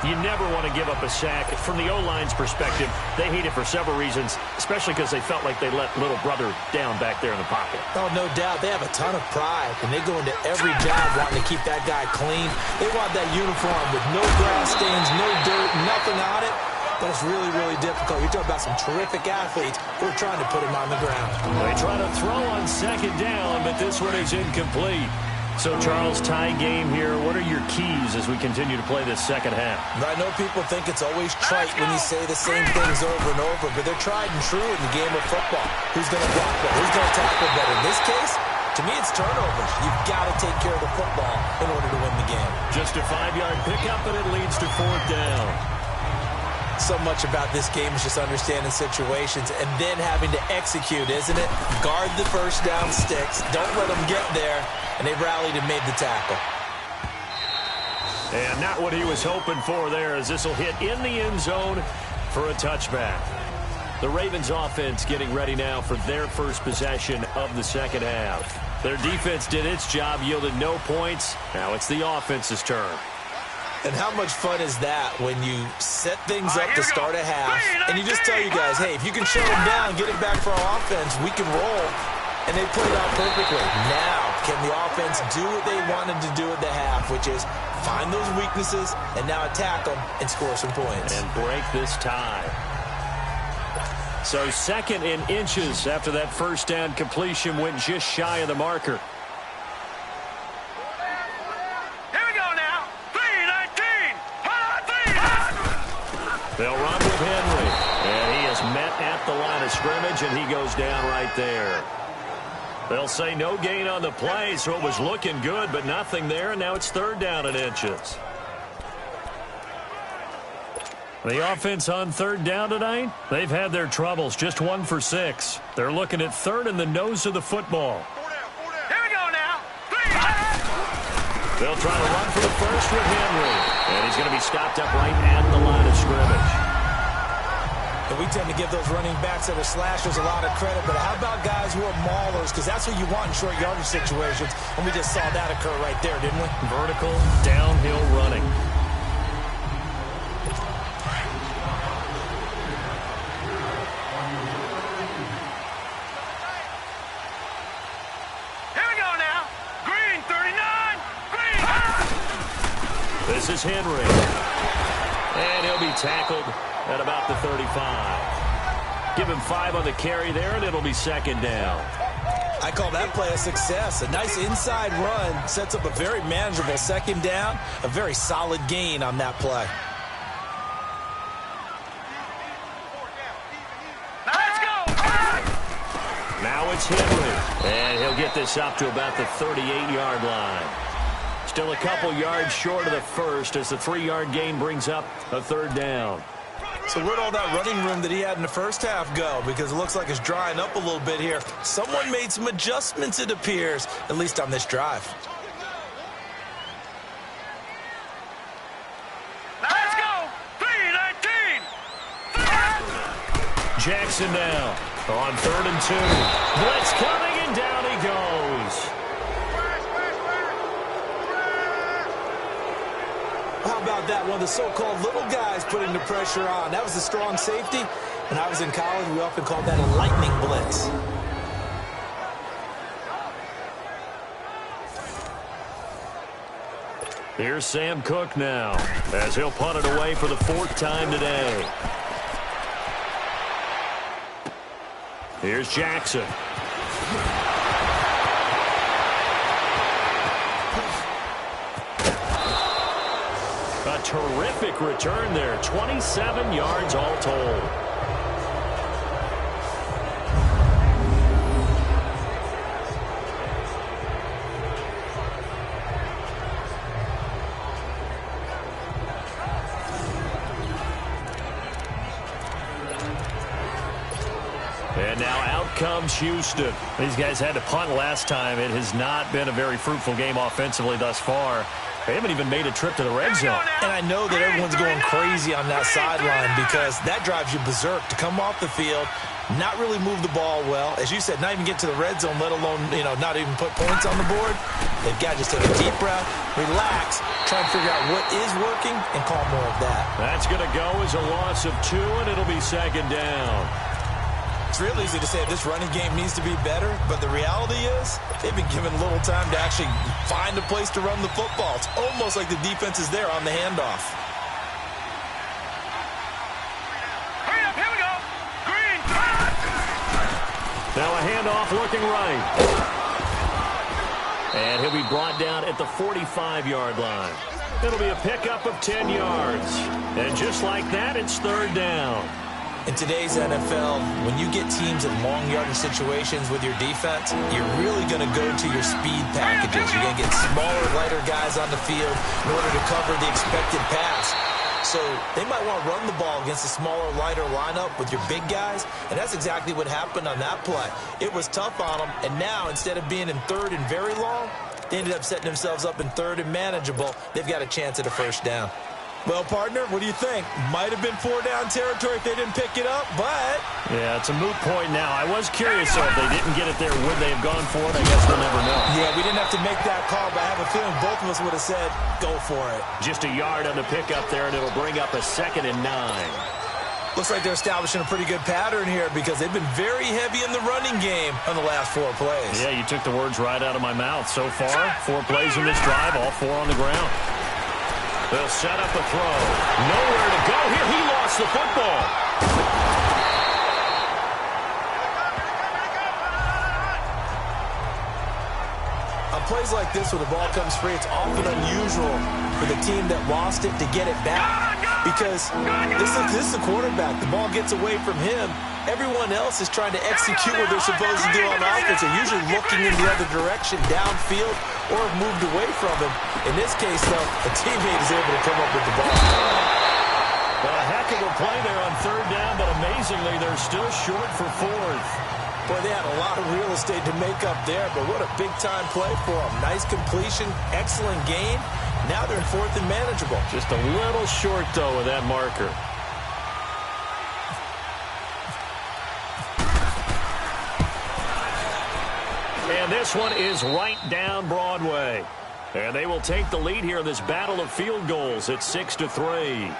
You never want to give up a sack. From the O-line's perspective, they hate it for several reasons, especially because they felt like they let little brother down back there in the pocket. Oh, no doubt. They have a ton of pride, and they go into every job wanting to keep that guy clean. They want that uniform with no grass stains, no dirt, nothing on it. But it's really, really difficult. You're talking about some terrific athletes who are trying to put him on the ground. They try to throw on second down, but this one is incomplete. So, Charles, tie game here. What are your keys as we continue to play this second half? I know people think it's always trite when you say the same things over and over, but they're tried and true in the game of football. Who's going to block better? Who's going to tackle better? In this case, to me, it's turnovers. You've got to take care of the football in order to win the game. Just a 5-yard pickup, and it leads to 4th down. So much about this game is just understanding situations and then having to execute, isn't it? Guard the first down sticks. Don't let them get there. And they rallied and made the tackle. And not what he was hoping for there as this will hit in the end zone for a touchback. The Ravens offense getting ready now for their first possession of the second half. Their defense did its job, yielded no points. Now it's the offense's turn. And how much fun is that when you set things up to start a half and you just tell you guys, hey, if you can shut them down, get it back for our offense, we can roll. And they put it out perfectly. Now, can the offense do what they wanted to do at the half, which is find those weaknesses and now attack them and score some points. And break this tie. So 2nd in inches after that first down completion went just shy of the marker. Here we go now. 3-19. They'll run with Henry. And he is met at the line of scrimmage, and he goes down right there. They'll say no gain on the play, so it was looking good, but nothing there, and now it's 3rd down in inches. The offense on 3rd down tonight, they've had their troubles, just 1 for 6. They're looking at 3rd in the nose of the football. Here we go now. 3. They'll try to run for the first with Henry, and he's going to be stopped up right at the line of scrimmage. And we tend to give those running backs that are slashers a lot of credit, but how about guys who are maulers? Because that's what you want in short yardage situations, and we just saw that occur right there, didn't we? Vertical, downhill running. Here we go now. Green, 39. Green. This is Henry. And he'll be tackled at about the 35. Give him 5 on the carry there, and it'll be second down. I call that play a success. A nice inside run sets up a very manageable second down. A very solid gain on that play. Let's go. Now it's Henry. And he'll get this up to about the 38-yard line. Still a couple yards short of the first as the 3-yard gain brings up a third down. So where'd all that running room that he had in the first half go? Because it looks like it's drying up a little bit here. Someone made some adjustments, it appears, at least on this drive. Let's go. 3-19. Jackson now on 3rd and 2. Blitz coming, and down he goes. How about that? One of the so-called little guys putting the pressure on. That was a strong safety. When I was in college, we often called that a lightning blitz. Here's Sam Cook now as he'll punt it away for the 4th time today. Here's Jackson. A terrific return there. 27 yards all told. And now out comes Houston. These guys had to punt last time. It has not been a very fruitful game offensively thus far. They haven't even made a trip to the red zone. And I know that everyone's going crazy on that sideline because that drives you berserk to come off the field, not really move the ball well. As you said, not even get to the red zone, let alone, not even put points on the board. They've got to just take a deep breath, relax, try and figure out what is working, and call more of that. That's going to go as a loss of 2, and it'll be second down. It's real easy to say this running game needs to be better, but the reality is they've been given little time to actually find a place to run the football. It's almost like the defense is there on the handoff. Hurry up, here we go. Green. Now a handoff looking right. And he'll be brought down at the 45-yard line. It'll be a pickup of 10 yards. And just like that, it's third down. In today's NFL, when you get teams in long yardage situations with your defense, you're really going to go to your speed packages. You're going to get smaller, lighter guys on the field in order to cover the expected pass. So they might want to run the ball against a smaller, lighter lineup with your big guys, and that's exactly what happened on that play. It was tough on them, and now instead of being in third and very long, they ended up setting themselves up in third and manageable. They've got a chance at a first down. Well, partner, what do you think? Might have been 4-down territory if they didn't pick it up, but... Yeah, it's a moot point now. I was curious, so if they didn't get it there, would they have gone for it? I guess we'll never know. Yeah, we didn't have to make that call, but I have a feeling both of us would have said, go for it. Just a yard on the pickup there, and it'll bring up a 2nd and 9. Looks like they're establishing a pretty good pattern here because they've been very heavy in the running game on the last 4 plays. Yeah, you took the words right out of my mouth. So far, 4 plays in this drive, all 4 on the ground. They'll set up a throw. Nowhere to go here. He lost the football. On plays like this where the ball comes free, it's often unusual for the team that lost it to get it back because this is the quarterback. The ball gets away from him. Everyone else is trying to execute what they're supposed to do on offense. They're usually looking in the other direction, downfield, or have moved away from him. In this case, though, a teammate is able to come up with the ball. Well, a heck of a play there on third down, but amazingly, they're still short for 4th. Boy, they had a lot of real estate to make up there, but what a big-time play for them. Nice completion, excellent gain. Now they're in 4th and manageable. Just a little short, though, with that marker. And this one is right down Broadway. And they will take the lead here in this battle of field goals at 6-3.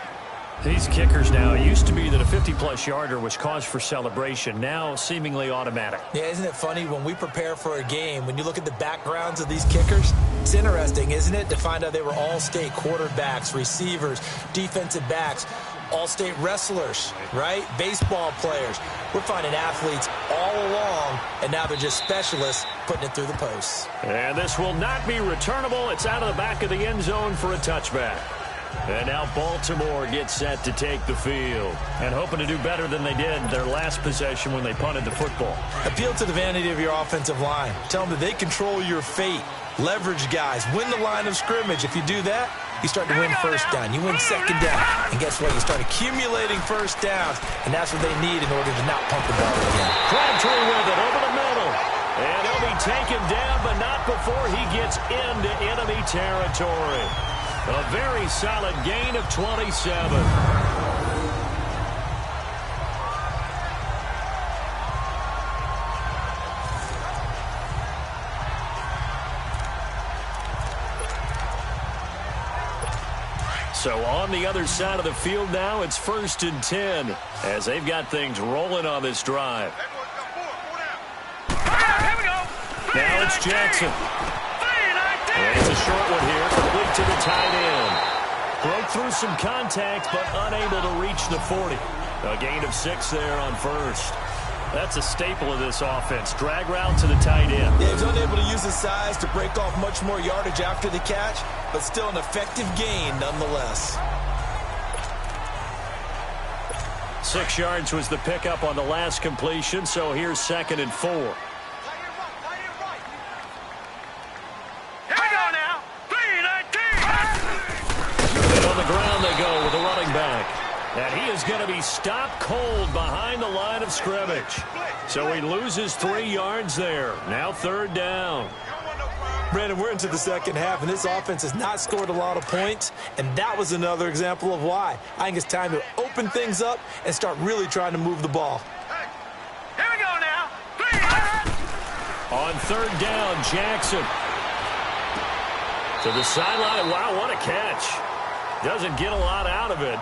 These kickers now, it used to be that a 50-plus yarder was cause for celebration. Now seemingly automatic. Yeah, isn't it funny when we prepare for a game, when you look at the backgrounds of these kickers, it's interesting, isn't it, to find out they were all-state quarterbacks, receivers, defensive backs, all-state wrestlers, right? Baseball players. We're finding athletes all along, and now they're just specialists putting it through the posts. And this will not be returnable. It's out of the back of the end zone for a touchback. And now Baltimore gets set to take the field. And hoping to do better than they did their last possession when they punted the football. Appeal to the vanity of your offensive line. Tell them that they control your fate. Leverage guys. Win the line of scrimmage. If you do that, you start to win first down. You win second down. And guess what? You start accumulating first downs. And that's what they need in order to not pump the ball again. Crabtree with it over the middle. And he'll be taken down, but not before he gets into enemy territory. A very solid gain of 27. So on the other side of the field now, it's 1st and 10 as they've got things rolling on this drive. Now it's Jackson. And it's a short one here, complete to the tight end. Broke through some contact, but unable to reach the 40. A gain of 6 there on first. That's a staple of this offense. Drag route to the tight end. Yeah, he's unable to use his size to break off much more yardage after the catch, but still an effective gain nonetheless. 6 yards was the pickup on the last completion, so here's 2nd and 4. Ground they go with the running back. And he is going to be stopped cold behind the line of scrimmage. So he loses 3 yards there. Now 3rd down. Brandon, we're into the second half, and this offense has not scored a lot of points, and that was another example of why. I think it's time to open things up and start really trying to move the ball. Here we go now. On 3rd down, Jackson. To the sideline. Wow, what a catch. Doesn't get a lot out of it,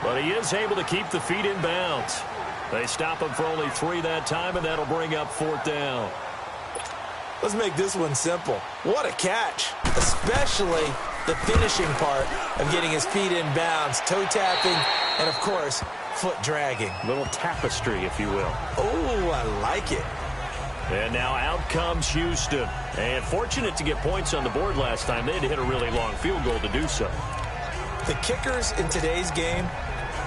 but he is able to keep the feet in bounds. They stop him for only 3 that time, and that'll bring up 4th down. Let's make this one simple. What a catch, especially the finishing part of getting his feet in bounds, toe tapping, and, of course, foot dragging. Little tapestry, if you will. Oh, I like it. And now out comes Houston. And fortunate to get points on the board last time. They had to hit a really long field goal to do so. The kickers in today's game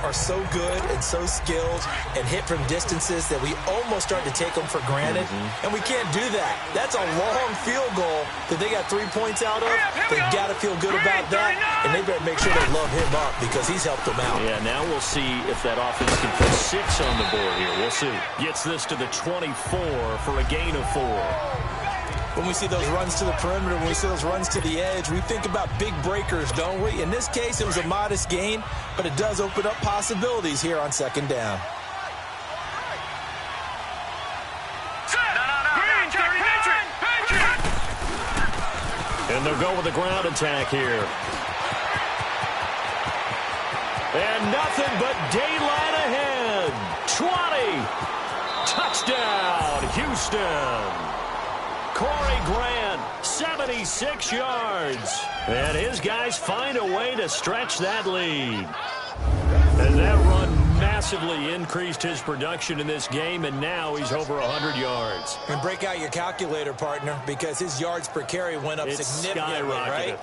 are so good and so skilled and hit from distances that we almost start to take them for granted. And we can't do that. That's a long field goal that they got 3 points out of. They've got to feel good about that, and they better make sure they love him up because he's helped them out. Yeah, now we'll see if that offense can put 6 on the board here. We'll see. Gets this to the 24 for a gain of 4. When we see those runs to the perimeter, when we see those runs to the edge, we think about big breakers, don't we? In this case, it was a modest gain, but it does open up possibilities here on 2nd down. And they'll go with the ground attack here. And nothing but daylight ahead. 20. Touchdown, Houston. Corey Grant, 76 yards. And his guys find a way to stretch that lead. And that run massively increased his production in this game, and now he's over 100 yards. And break out your calculator, partner, because his yards per carry went up significantly, right?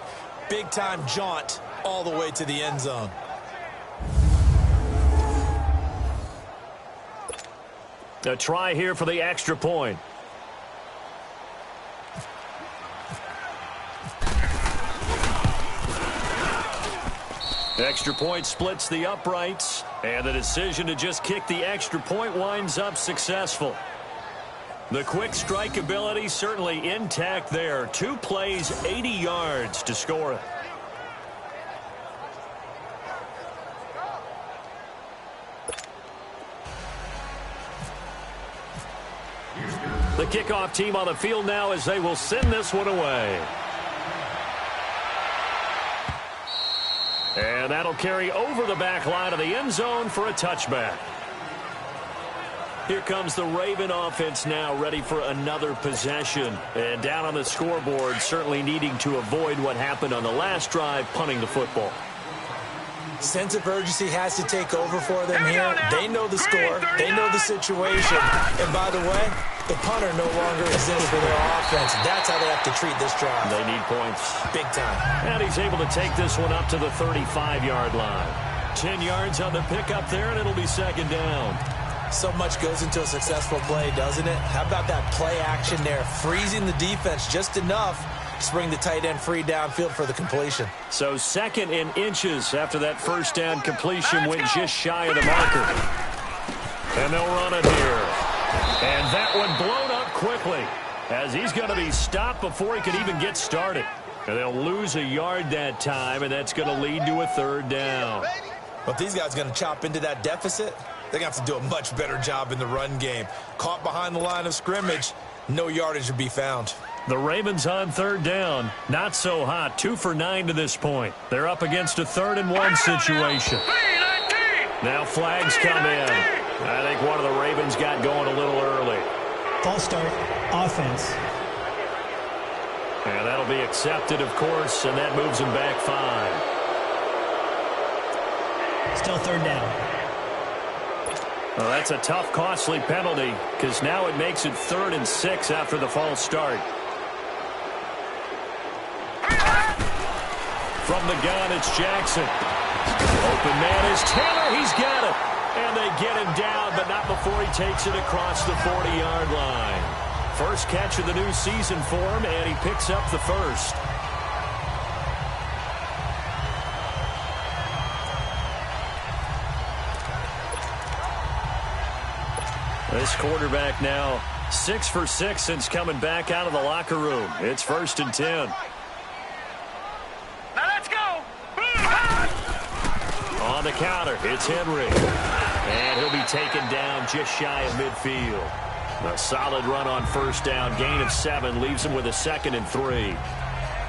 Big-time jaunt all the way to the end zone. A try here for the extra point. Extra point splits the uprights, and the decision to just kick the extra point winds up successful. The quick strike ability certainly intact there. 2 plays, 80 yards to score it. The kickoff team on the field now as they will send this one away. And that'll carry over the back line of the end zone for a touchback. Here comes the Raven offense now, ready for another possession. And down on the scoreboard, certainly needing to avoid what happened on the last drive, punting the football. Sense of urgency has to take over for them here. They know the score. They know the situation. And by the way, the punter no longer exists for their offense. That's how they have to treat this drive. They need points. Big time. And he's able to take this one up to the 35-yard line. 10 yards on the pickup there, and it'll be second down. So much goes into a successful play, doesn't it? How about that play action there? Freezing the defense just enough to bring the tight end free downfield for the completion. So second in inches after that first down completion went just shy of the marker. And they'll run it here. And that one blown up quickly as he's going to be stopped before he could even get started. And they'll lose a yard that time, and that's going to lead to a third down. But if these guys are going to chop into that deficit, they're going to have to do a much better job in the run game. Caught behind the line of scrimmage, no yardage to be found. The Ravens on third down. Not so hot. 2 for 9 to this point. They're up against a 3rd-and-1 situation. Now flags come in. I think one of the Ravens got going a little early. False start, offense. And that'll be accepted, of course, and that moves them back 5. Still third down. Well, that's a tough, costly penalty because now it makes it 3rd and 6 after the false start. From the gun, it's Jackson. Open man is Taylor. He's got it. And they get him down, but not before he takes it across the 40-yard line. First catch of the new season for him, and he picks up the first. This quarterback now 6 for 6 since coming back out of the locker room. It's 1st and 10. Now let's go. On the counter, it's Henry. And he'll be taken down just shy of midfield. A solid run on first down. Gain of 7 leaves him with a 2nd and 3.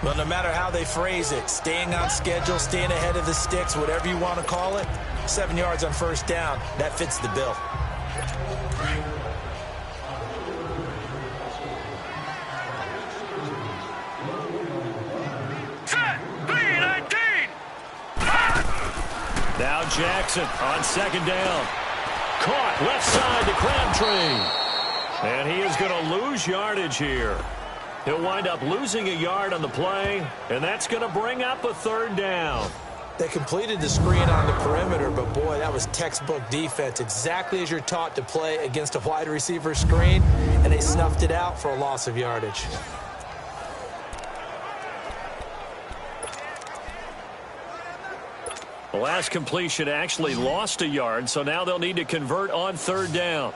Well, no matter how they phrase it, staying on schedule, staying ahead of the sticks, whatever you want to call it, 7 yards on first down, that fits the bill. Now Jackson on 2nd down. Caught left side to Crabtree. And he is going to lose yardage here. He'll wind up losing a yard on the play, and that's going to bring up a 3rd down. They completed the screen on the perimeter, but boy, that was textbook defense. Exactly as you're taught to play against a wide receiver screen, and they snuffed it out for a loss of yardage. The last completion actually lost a yard, so now they'll need to convert on 3rd down.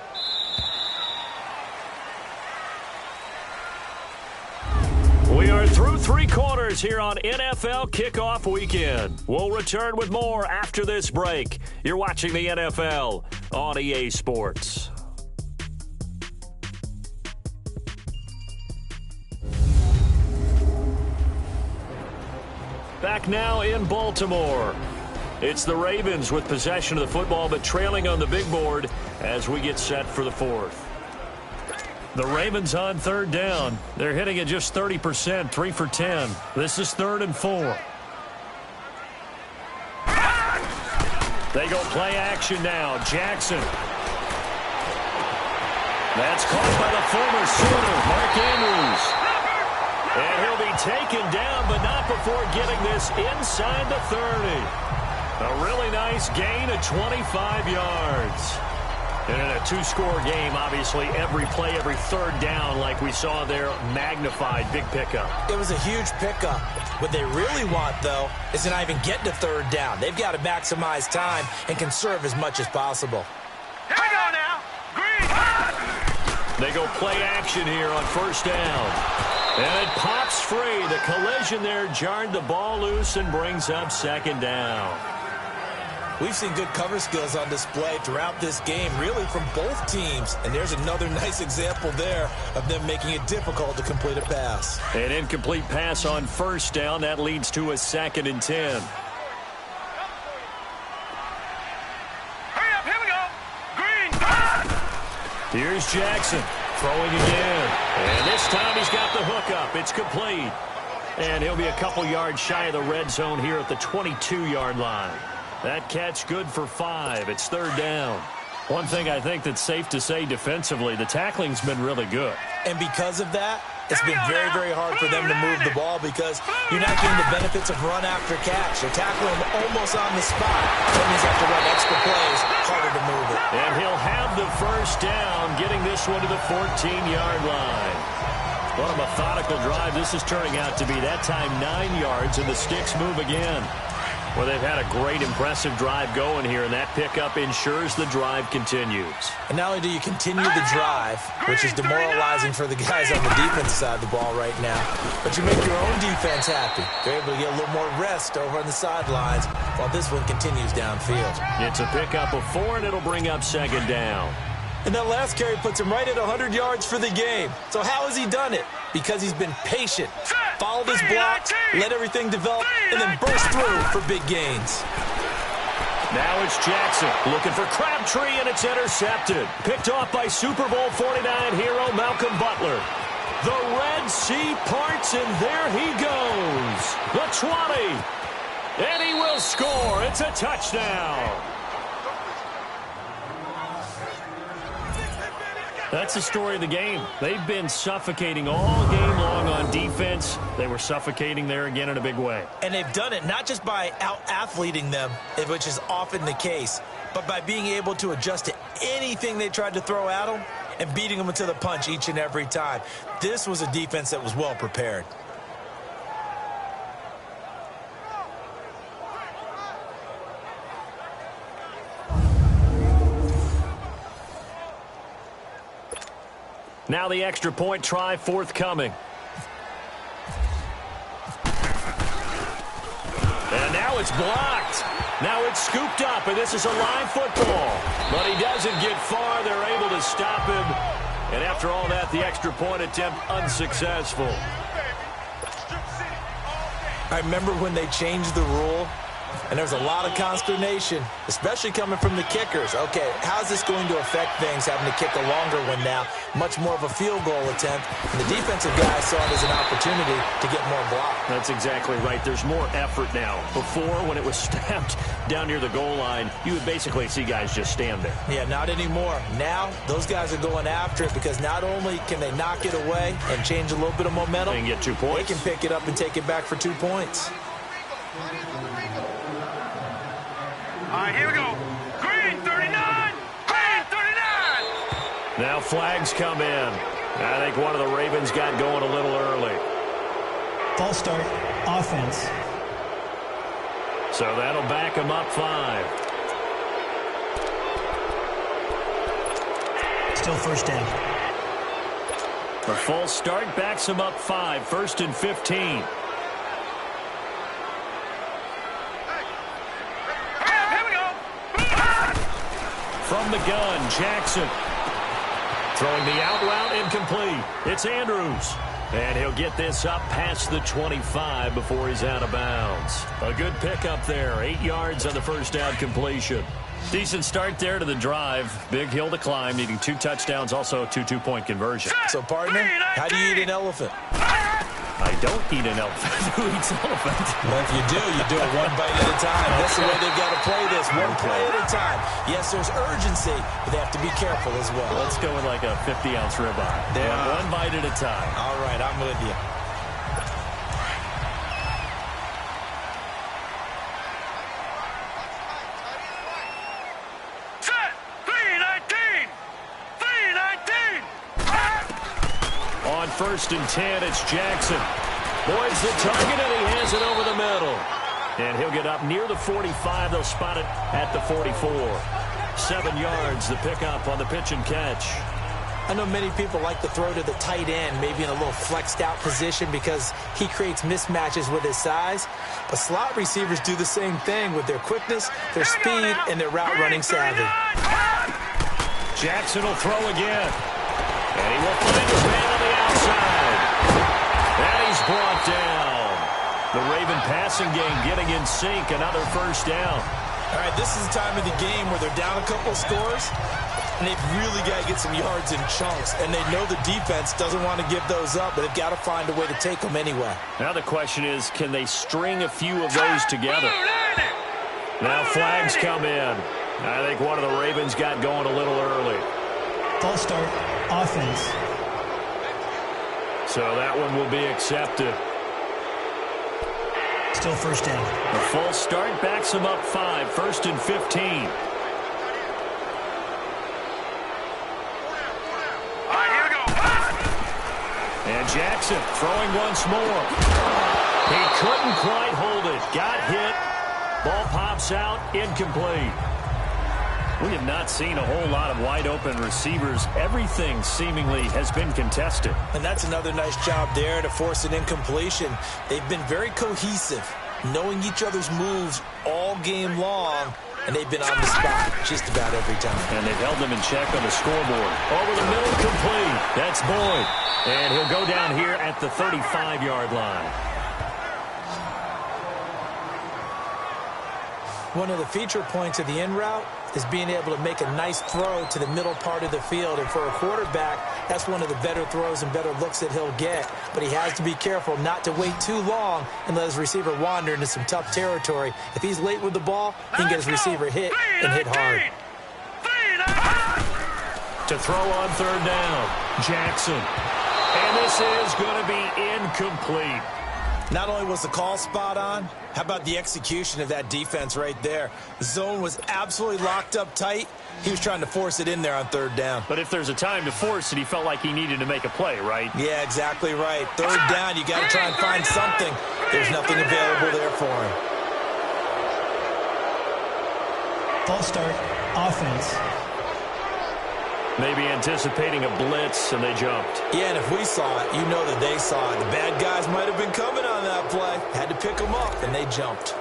We are through 3 quarters here on NFL Kickoff Weekend. We'll return with more after this break. You're watching the NFL on EA Sports. Back now in Baltimore. It's the Ravens with possession of the football, but trailing on the big board as we get set for the 4th. The Ravens on 3rd down. They're hitting at just 30%, 3 for 10. This is 3rd and 4. They go play action now. Jackson. That's caught by the former Sooner, Mark Andrews. And he'll be taken down, but not before getting this inside the 30. A really nice gain of 25 yards. And in a 2-score game, obviously, every play, every 3rd down, like we saw there, magnified. Big pickup. It was a huge pickup. What they really want, though, is to not even get to 3rd down. They've got to maximize time and conserve as much as possible. Here we go now. Green. They go play action here on 1st down. And it pops free. The collision there jarred the ball loose and brings up 2nd down. We've seen good cover skills on display throughout this game, really from both teams. And there's another nice example there of them making it difficult to complete a pass. An incomplete pass on first down. That leads to a 2nd and 10. Hurry up, here we go. Green. Here's Jackson throwing again. And this time he's got the hook up. It's complete. And he'll be a couple yards shy of the red zone here at the 22-yard line. That catch good for 5. It's 3rd down. One thing I think that's safe to say defensively, the tackling's been really good. And because of that, it's been very, very hard for them to move the ball because you're not getting the benefits of run after catch. They're tackling them almost on the spot. That means they have to run extra plays, harder to move it. And he'll have the first down, getting this one to the 14-yard line. What a methodical drive this is turning out to be. That time 9 yards, and the Sticks move again. Well, they've had a great, impressive drive going here, and that pickup ensures the drive continues. And not only do you continue the drive, which is demoralizing for the guys on the defensive side of the ball right now, but you make your own defense happy. They're able to get a little more rest over on the sidelines while this one continues downfield. It's a pickup of 4, and it'll bring up 2nd down. And that last carry puts him right at 100 yards for the game. So how has he done it? Because he's been patient, followed his blocks, let everything develop, and then burst through for big gains. Now it's Jackson looking for Crabtree, and it's intercepted. Picked off by Super Bowl 49 hero Malcolm Butler. The Red Sea parts, and there he goes. The 20. And he will score. It's a touchdown. That's the story of the game. They've been suffocating all game long on defense. They were suffocating there again in a big way. And they've done it not just by out-athleting them, which is often the case, but by being able to adjust to anything they tried to throw at them and beating them to the punch each and every time. This was a defense that was well prepared. Now the extra point try forthcoming. And now it's blocked. Now it's scooped up, and this is a live football. But he doesn't get far. They're able to stop him. And after all that, the extra point attempt unsuccessful. I remember when they changed the rule, and there was a lot of consternation, especially coming from the kickers. Okay, how's this going to affect things, having to kick a longer one now? Much more of a field goal attempt. And the defensive guys saw it as an opportunity to get more block. That's exactly right. There's more effort now. Before, when it was snapped down near the goal line, you would basically see guys just stand there. Yeah, not anymore. Now, those guys are going after it because not only can they knock it away and change a little bit of momentum, and get 2 points. They can pick it up and take it back for 2 points. All right, here we go. Green 39. Green 39. Now flags come in. I think one of the Ravens got going a little early. False start, offense. So that'll back them up 5. Still 1st down. The false start backs them up 5. 1st and 15. From the gun, Jackson. Throwing the out route, incomplete. It's Andrews. And he'll get this up past the 25 before he's out of bounds. A good pickup there. 8 yards on the first down completion. Decent start there to the drive. Big hill to climb, needing 2 touchdowns, also a 2-2-point conversion. So, partner, how do you eat an elephant? I don't eat an elephant. Who eats elephant? Well, if you do it one bite at a time. That's the way they've got to play this, one play at a time. Yes, there's urgency, but they have to be careful as well. Let's go with like a 50-ounce ribeye. One bite at a time. All right, I'm with you. Set. 319. 319. On 1st and 10, it's Jackson. Boyd's the target, and he has it over the middle. And he'll get up near the 45. They'll spot it at the 44. 7 yards, the pickup on the pitch and catch. I know many people like to throw to the tight end, maybe in a little flexed out position because he creates mismatches with his size. But slot receivers do the same thing with their quickness, their speed, and their route running savvy. Jackson will throw again. And he will find his man on the outside. And he's brought down. The Raven passing game getting in sync. Another first down. All right, this is the time of the game where they're down a couple of scores, and they've really got to get some yards in chunks. And they know the defense doesn't want to give those up, but they've got to find a way to take them anyway. Now the question is, can they string a few of those together? Now flags come in. I think one of the Ravens got going a little early. False start, offense. So that one will be accepted. Still first down. The false start backs him up 5, 1st and 15. All right, here we go. And Jackson throwing once more. He couldn't quite hold it. Got hit. Ball pops out. Incomplete. We have not seen a whole lot of wide-open receivers. Everything seemingly has been contested. And that's another nice job there to force an incompletion. They've been very cohesive, knowing each other's moves all game long, and they've been on the spot just about every time. And they've held them in check on the scoreboard. Over the middle, complete. That's Boyd. And he'll go down here at the 35-yard line. One of the feature points of the in route is being able to make a nice throw to the middle part of the field. And for a quarterback, that's one of the better throws and better looks that he'll get. But he has to be careful not to wait too long and let his receiver wander into some tough territory. If he's late with the ball, he can get his receiver hit and hit hard. To throw on 3rd down, Jackson. And this is going to be incomplete. Not only was the call spot on, how about the execution of that defense right there? The zone was absolutely locked up tight. He was trying to force it in there on 3rd down. But if there's a time to force it, he felt like he needed to make a play, right? Yeah, exactly right. 3rd down, you got to try and find something. There's nothing available there for him. False start, offense. Maybe anticipating a blitz, and they jumped. Yeah, and if we saw it, you know that they saw it. The bad guys might have been coming on that play. Had to pick them up, and they jumped.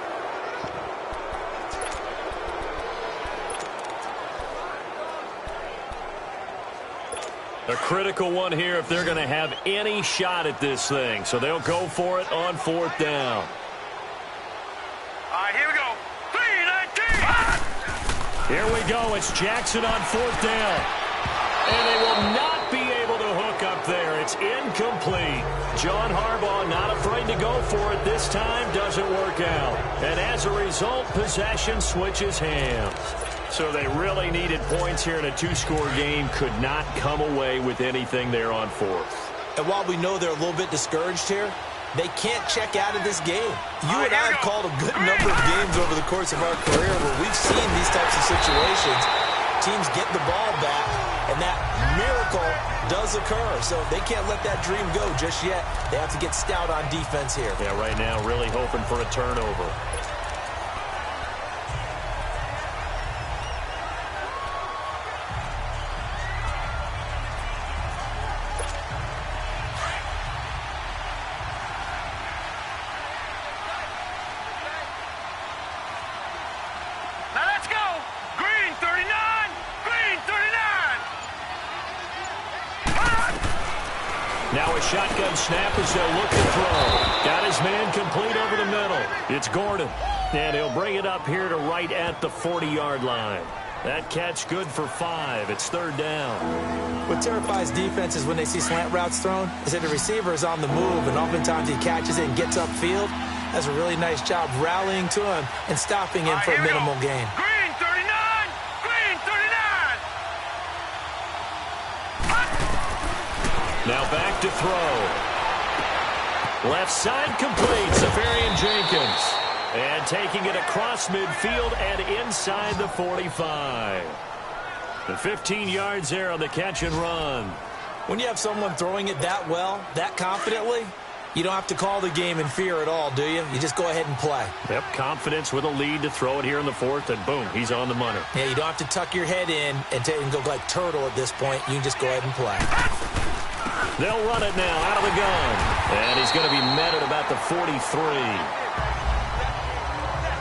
A critical one here if they're going to have any shot at this thing. So they'll go for it on 4th down. All right, here we go. 3-19. Here we go. It's Jackson on 4th down. And they will not be able to hook up there. It's incomplete. John Harbaugh not afraid to go for it this time. Doesn't work out. And as a result, possession switches hands. So they really needed points here in a 2-score game. Could not come away with anything there on 4th. And while we know they're a little bit discouraged here, they can't check out of this game. You and I have called a good number of games over the course of our career where we've seen these types of situations. Teams get the ball back, and that miracle does occur. So they can't let that dream go just yet. They have to get stout on defense here. Yeah, right now really hoping for a turnover. Now let's go. Green 39. Green 39. Now a shotgun snap as they'll look to throw. Got his man complete over the middle. It's Gordon. And he'll bring it up here to right at the 40-yard line. That catch good for 5. It's 3rd down. What terrifies defenses when they see slant routes thrown is that the receiver is on the move, and oftentimes he catches it and gets upfield. That's a really nice job rallying to him and stopping him for a minimal gain. Green 39. Green 39. Now back to throw. Left side complete. Safarian Jenkins. And taking it across midfield and inside the 45. The 15 yards there on the catch and run. When you have someone throwing it that well, that confidently, You don't have to call the game in fear at all, do you? You just go ahead and play. Yep, confidence with a lead to throw it here in the fourth, and boom, he's on the money. Yeah, you don't have to tuck your head in and go like turtle at this point. You can just go ahead and play. They'll run it now out of the gun. And he's going to be met at about the 43.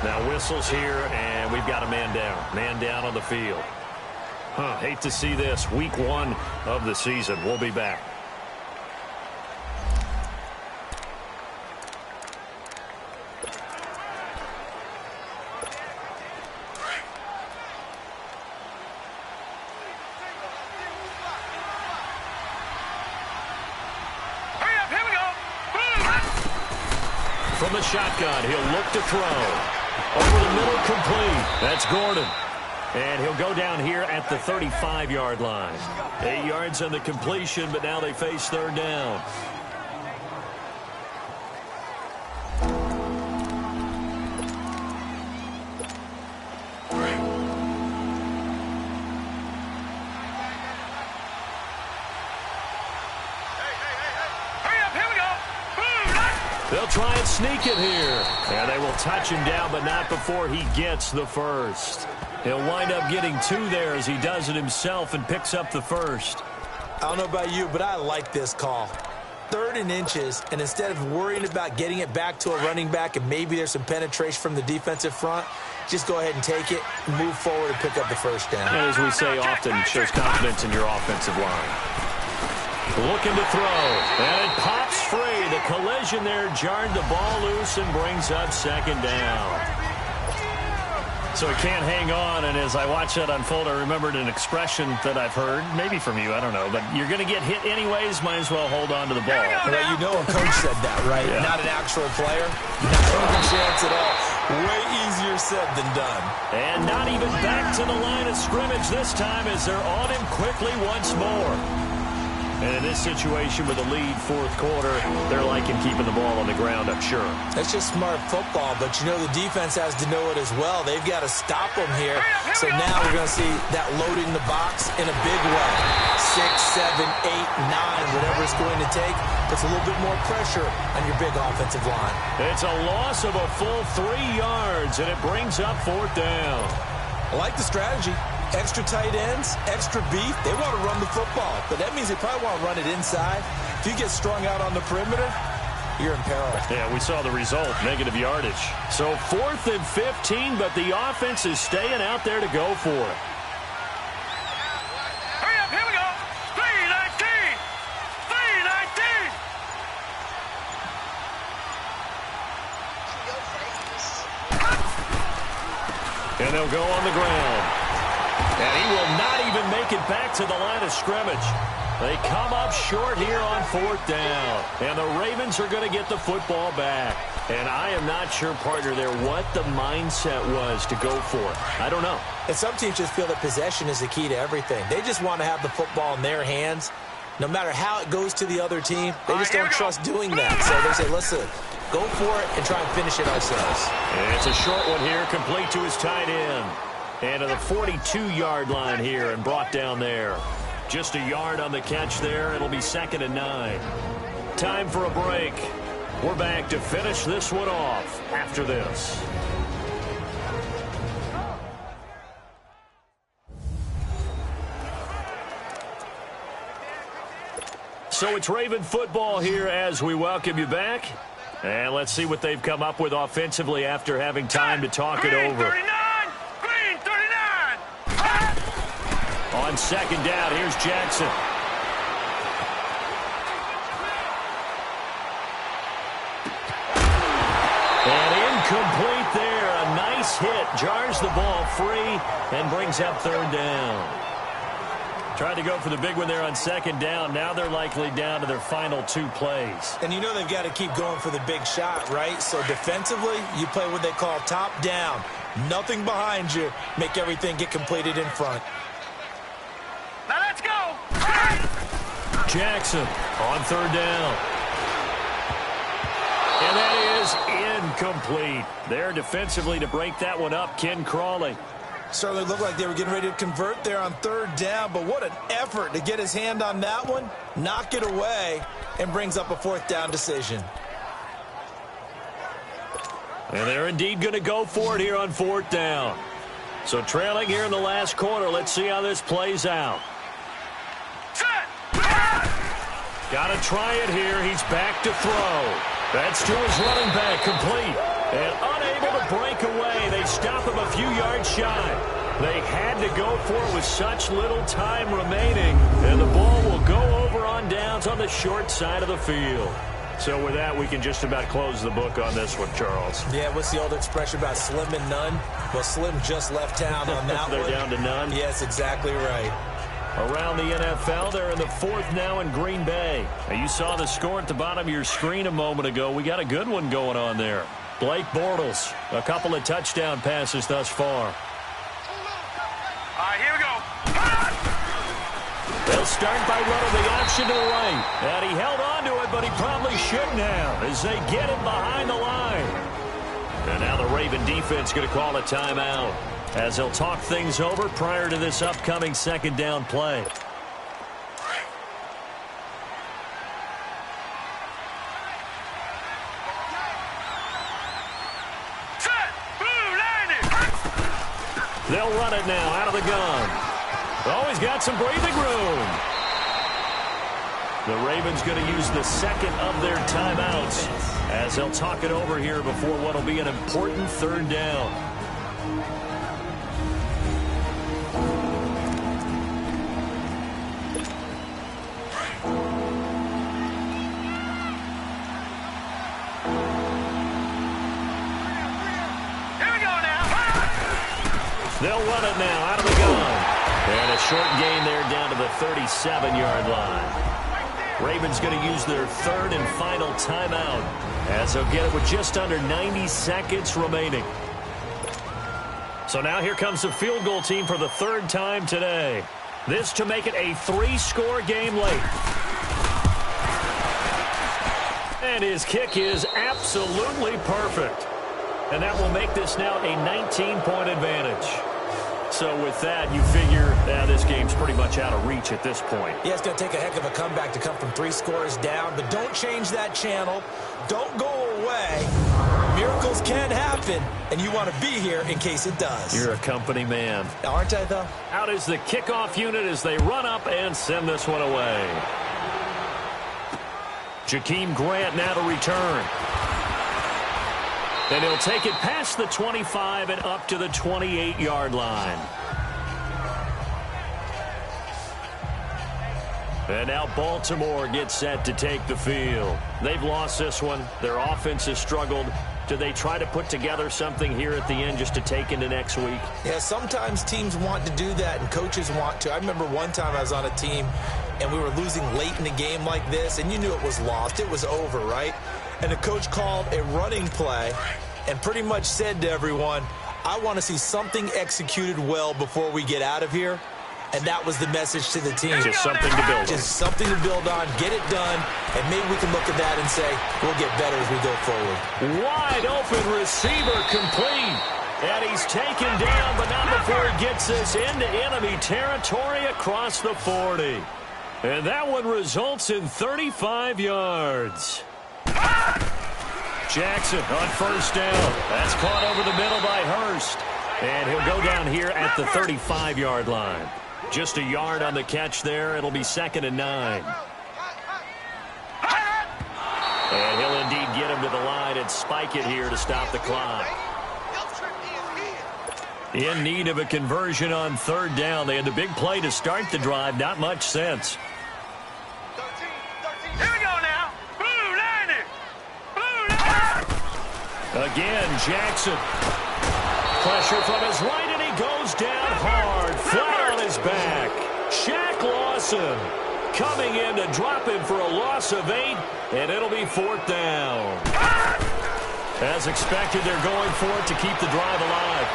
Now whistles here, and we've got a man down. Man down on the field. Hate to see this. Week 1 of the season. We'll be back. From the shotgun, he'll look to throw. Over the middle, complete. That's Gordon. And he'll go down here at the 35-yard line. 8 yards on the completion, but now they face third down. They'll try and sneak it here. And they will touch him down, but not before he gets the first. He'll wind up getting 2 there as he does it himself and picks up the first. I don't know about you, but I like this call. 3rd and inches, and instead of worrying about getting it back to a running back and maybe there's some penetration from the defensive front, just go ahead and take it, move forward, and pick up the first down. And as we say often, shows confidence in your offensive line. Looking to throw, and it pops free. The collision there jarred the ball loose and brings up second down. So he can't hang on, and as I watch that unfold, I remembered an expression that I've heard, maybe from you, I don't know, but you're going to get hit anyways, might as well hold on to the ball. Well, you know a coach said that, right? Yeah. Not an actual player. Not even a chance at all. Way easier said than done. And not even back to the line of scrimmage this time as they're on him quickly once more. And in this situation with a lead fourth quarter, they're liking keeping the ball on the ground, I'm sure. That's just smart football, but you know the defense has to know it as well. They've got to stop them here. So now we're going to see that loading the box in a big way. 6, 7, 8, 9, whatever it's going to take. Puts a little bit more pressure on your big offensive line. It's a loss of a full 3 yards, and it brings up fourth down. I like the strategy. Extra tight ends, extra beef. They want to run the football, but that means they probably want to run it inside. If you get strung out on the perimeter, you're in peril. Yeah, we saw the result, negative yardage. So 4th and 15, but the offense is staying out there to go for it. Hurry up, here we go. 3-19. 3-19. And they'll go on the ground. And he will not even make it back to the line of scrimmage. They come up short here on 4th down. And the Ravens are going to get the football back. And I am not sure, partner, there what the mindset was to go for it. I don't know. And some teams just feel that possession is the key to everything. They just want to have the football in their hands. No matter how it goes to the other team, they just don't trust doing that. So they say, listen, go for it and try and finish it ourselves. And it's a short one here, complete to his tight end. And to the 42-yard line here and brought down there. Just a yard on the catch there. It'll be 2nd and 9. Time for a break. We're back to finish this one off after this. So it's Raven football here as we welcome you back. And let's see what they've come up with offensively after having time to talk it over. On 2nd down, here's Jackson. And incomplete there. A nice hit. Jars the ball free and brings up 3rd down. Tried to go for the big one there on 2nd down. Now they're likely down to their final 2 plays. And you know they've got to keep going for the big shot, right? So defensively, you play what they call top down. Nothing behind you. Make everything get completed in front. Now let's go. Jackson on 3rd down. And that is incomplete. There defensively to break that one up, Ken Crawley. Certainly looked like they were getting ready to convert there on 3rd down, but what an effort to get his hand on that one, knock it away, and brings up a 4th down decision. And they're indeed going to go for it here on 4th down. So trailing here in the last quarter. Let's see how this plays out. Got to try it here. He's back to throw. That's to his running back, complete. And unable to break away. They stop him a few yards shy. They had to go for it with such little time remaining. And the ball will go over on downs on the short side of the field. So with that, we can just about close the book on this one, Charles. Yeah, what's the old expression about slim and none? Well, Slim just left town on that They're one. down to none? Yes, exactly right. Around the NFL, they're in the 4th now in Green Bay. Now, you saw the score at the bottom of your screen a moment ago. We got a good one going on there. Blake Bortles, a couple of touchdown passes thus far. All right, here we go. They'll start by running the option to the right. And he held on to it, but he probably shouldn't have as they get him behind the line. And now the Raven defense going to call a timeout as they'll talk things over prior to this upcoming 2nd down play. They'll run it now out of the gun. Oh, he's got some breathing room. The Ravens going to use the 2nd of their timeouts as they'll talk it over here before what will be an important 3rd down. Here we go now. They'll run it now out of the gun. And a short gain there down to the 37-yard line. Ravens going to use their 3rd and final timeout as they'll get it with just under 90 seconds remaining. So now here comes the field goal team for the 3rd time today. This to make it a 3-score game late. And his kick is absolutely perfect. And that will make this now a 19-point advantage. So with that, you figure this game's pretty much out of reach at this point. Yeah, it's going to take a heck of a comeback to come from 3 scores down, but don't change that channel. Don't go away. Miracles can happen, and you want to be here in case it does. You're a company man. Aren't I, though? Out is the kickoff unit as they run up and send this one away. Jakeem Grant now to return. And he'll take it past the 25 and up to the 28-yard line. And now Baltimore gets set to take the field. They've lost this one. Their offense has struggled. Do they try to put together something here at the end just to take into next week? Yeah, sometimes teams want to do that, and coaches want to. I remember one time I was on a team, and we were losing late in a game like this, and you knew it was lost. It was over, right? And the coach called a running play and pretty much said to everyone, I want to see something executed well before we get out of here. And that was the message to the team. Just something to build on. Just something to build on, get it done, and maybe we can look at that and say, we'll get better as we go forward. Wide open receiver complete. And he's taken down, but not before he gets this into enemy territory across the 40. And that one results in 35 yards. Jackson on 1st down. That's caught over the middle by Hurst. And he'll go down here at the 35-yard line. Just a yard on the catch there. It'll be 2nd and 9. And he'll indeed get him to the line and spike it here to stop the clock. In need of a conversion on 3rd down. They had the big play to start the drive. Not much sense. Here we go now. Blue line it. Blue line. Again, Jackson. Pressure from his right, and he goes down hard, flat on his back. Shaq Lawson coming in to drop him for a loss of 8, and it'll be 4th down. As expected, they're going for it to keep the drive alive.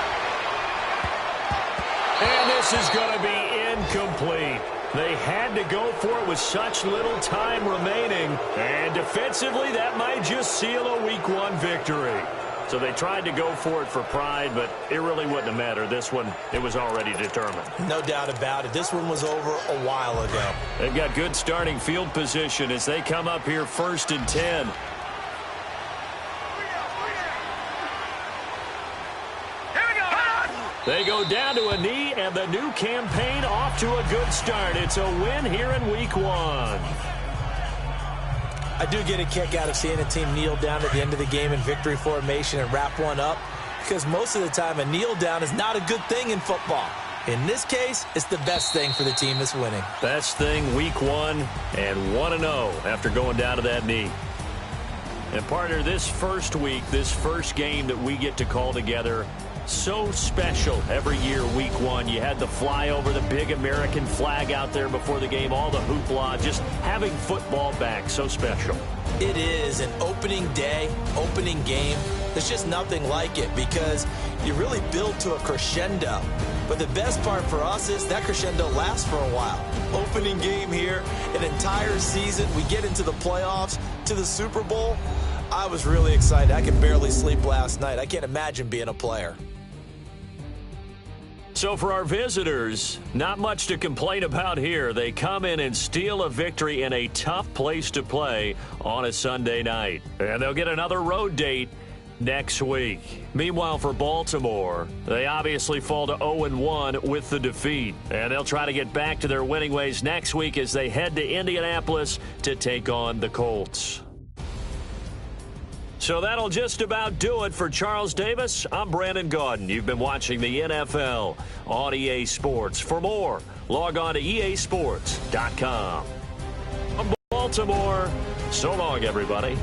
And this is going to be incomplete. They had to go for it with such little time remaining, and defensively, that might just seal a Week 1 victory. So they tried to go for it for pride, but it really wouldn't have mattered. This one, it was already determined. No doubt about it. This one was over a while ago. They've got good starting field position as they come up here 1st and 10. They go down to a knee, and the new campaign off to a good start. It's a win here in Week 1. I do get a kick out of seeing a team kneel down at the end of the game in victory formation and wrap one up, because most of the time a kneel down is not a good thing in football. In this case, it's the best thing for the team that's winning. Best thing, Week 1 and 1-0 after going down to that knee. And partner, this first week, this first game that we get to call together, so special every year, Week 1. You had the flyover, the big American flag out there before the game, all the hoopla, just having football back, so special. It is an opening day, opening game. There's just nothing like it because you really build to a crescendo. But the best part for us is that crescendo lasts for a while. Opening game here, an entire season. We get into the playoffs, to the Super Bowl. I was really excited. I could barely sleep last night. I can't imagine being a player. So for our visitors, not much to complain about here. They come in and steal a victory in a tough place to play on a Sunday night. And they'll get another road date next week. Meanwhile, for Baltimore, they obviously fall to 0-1 with the defeat. And they'll try to get back to their winning ways next week as they head to Indianapolis to take on the Colts. So that'll just about do it for Charles Davis. I'm Brandon Gaudin. You've been watching the NFL on EA Sports. For more, log on to easports.com. From Baltimore, so long, everybody.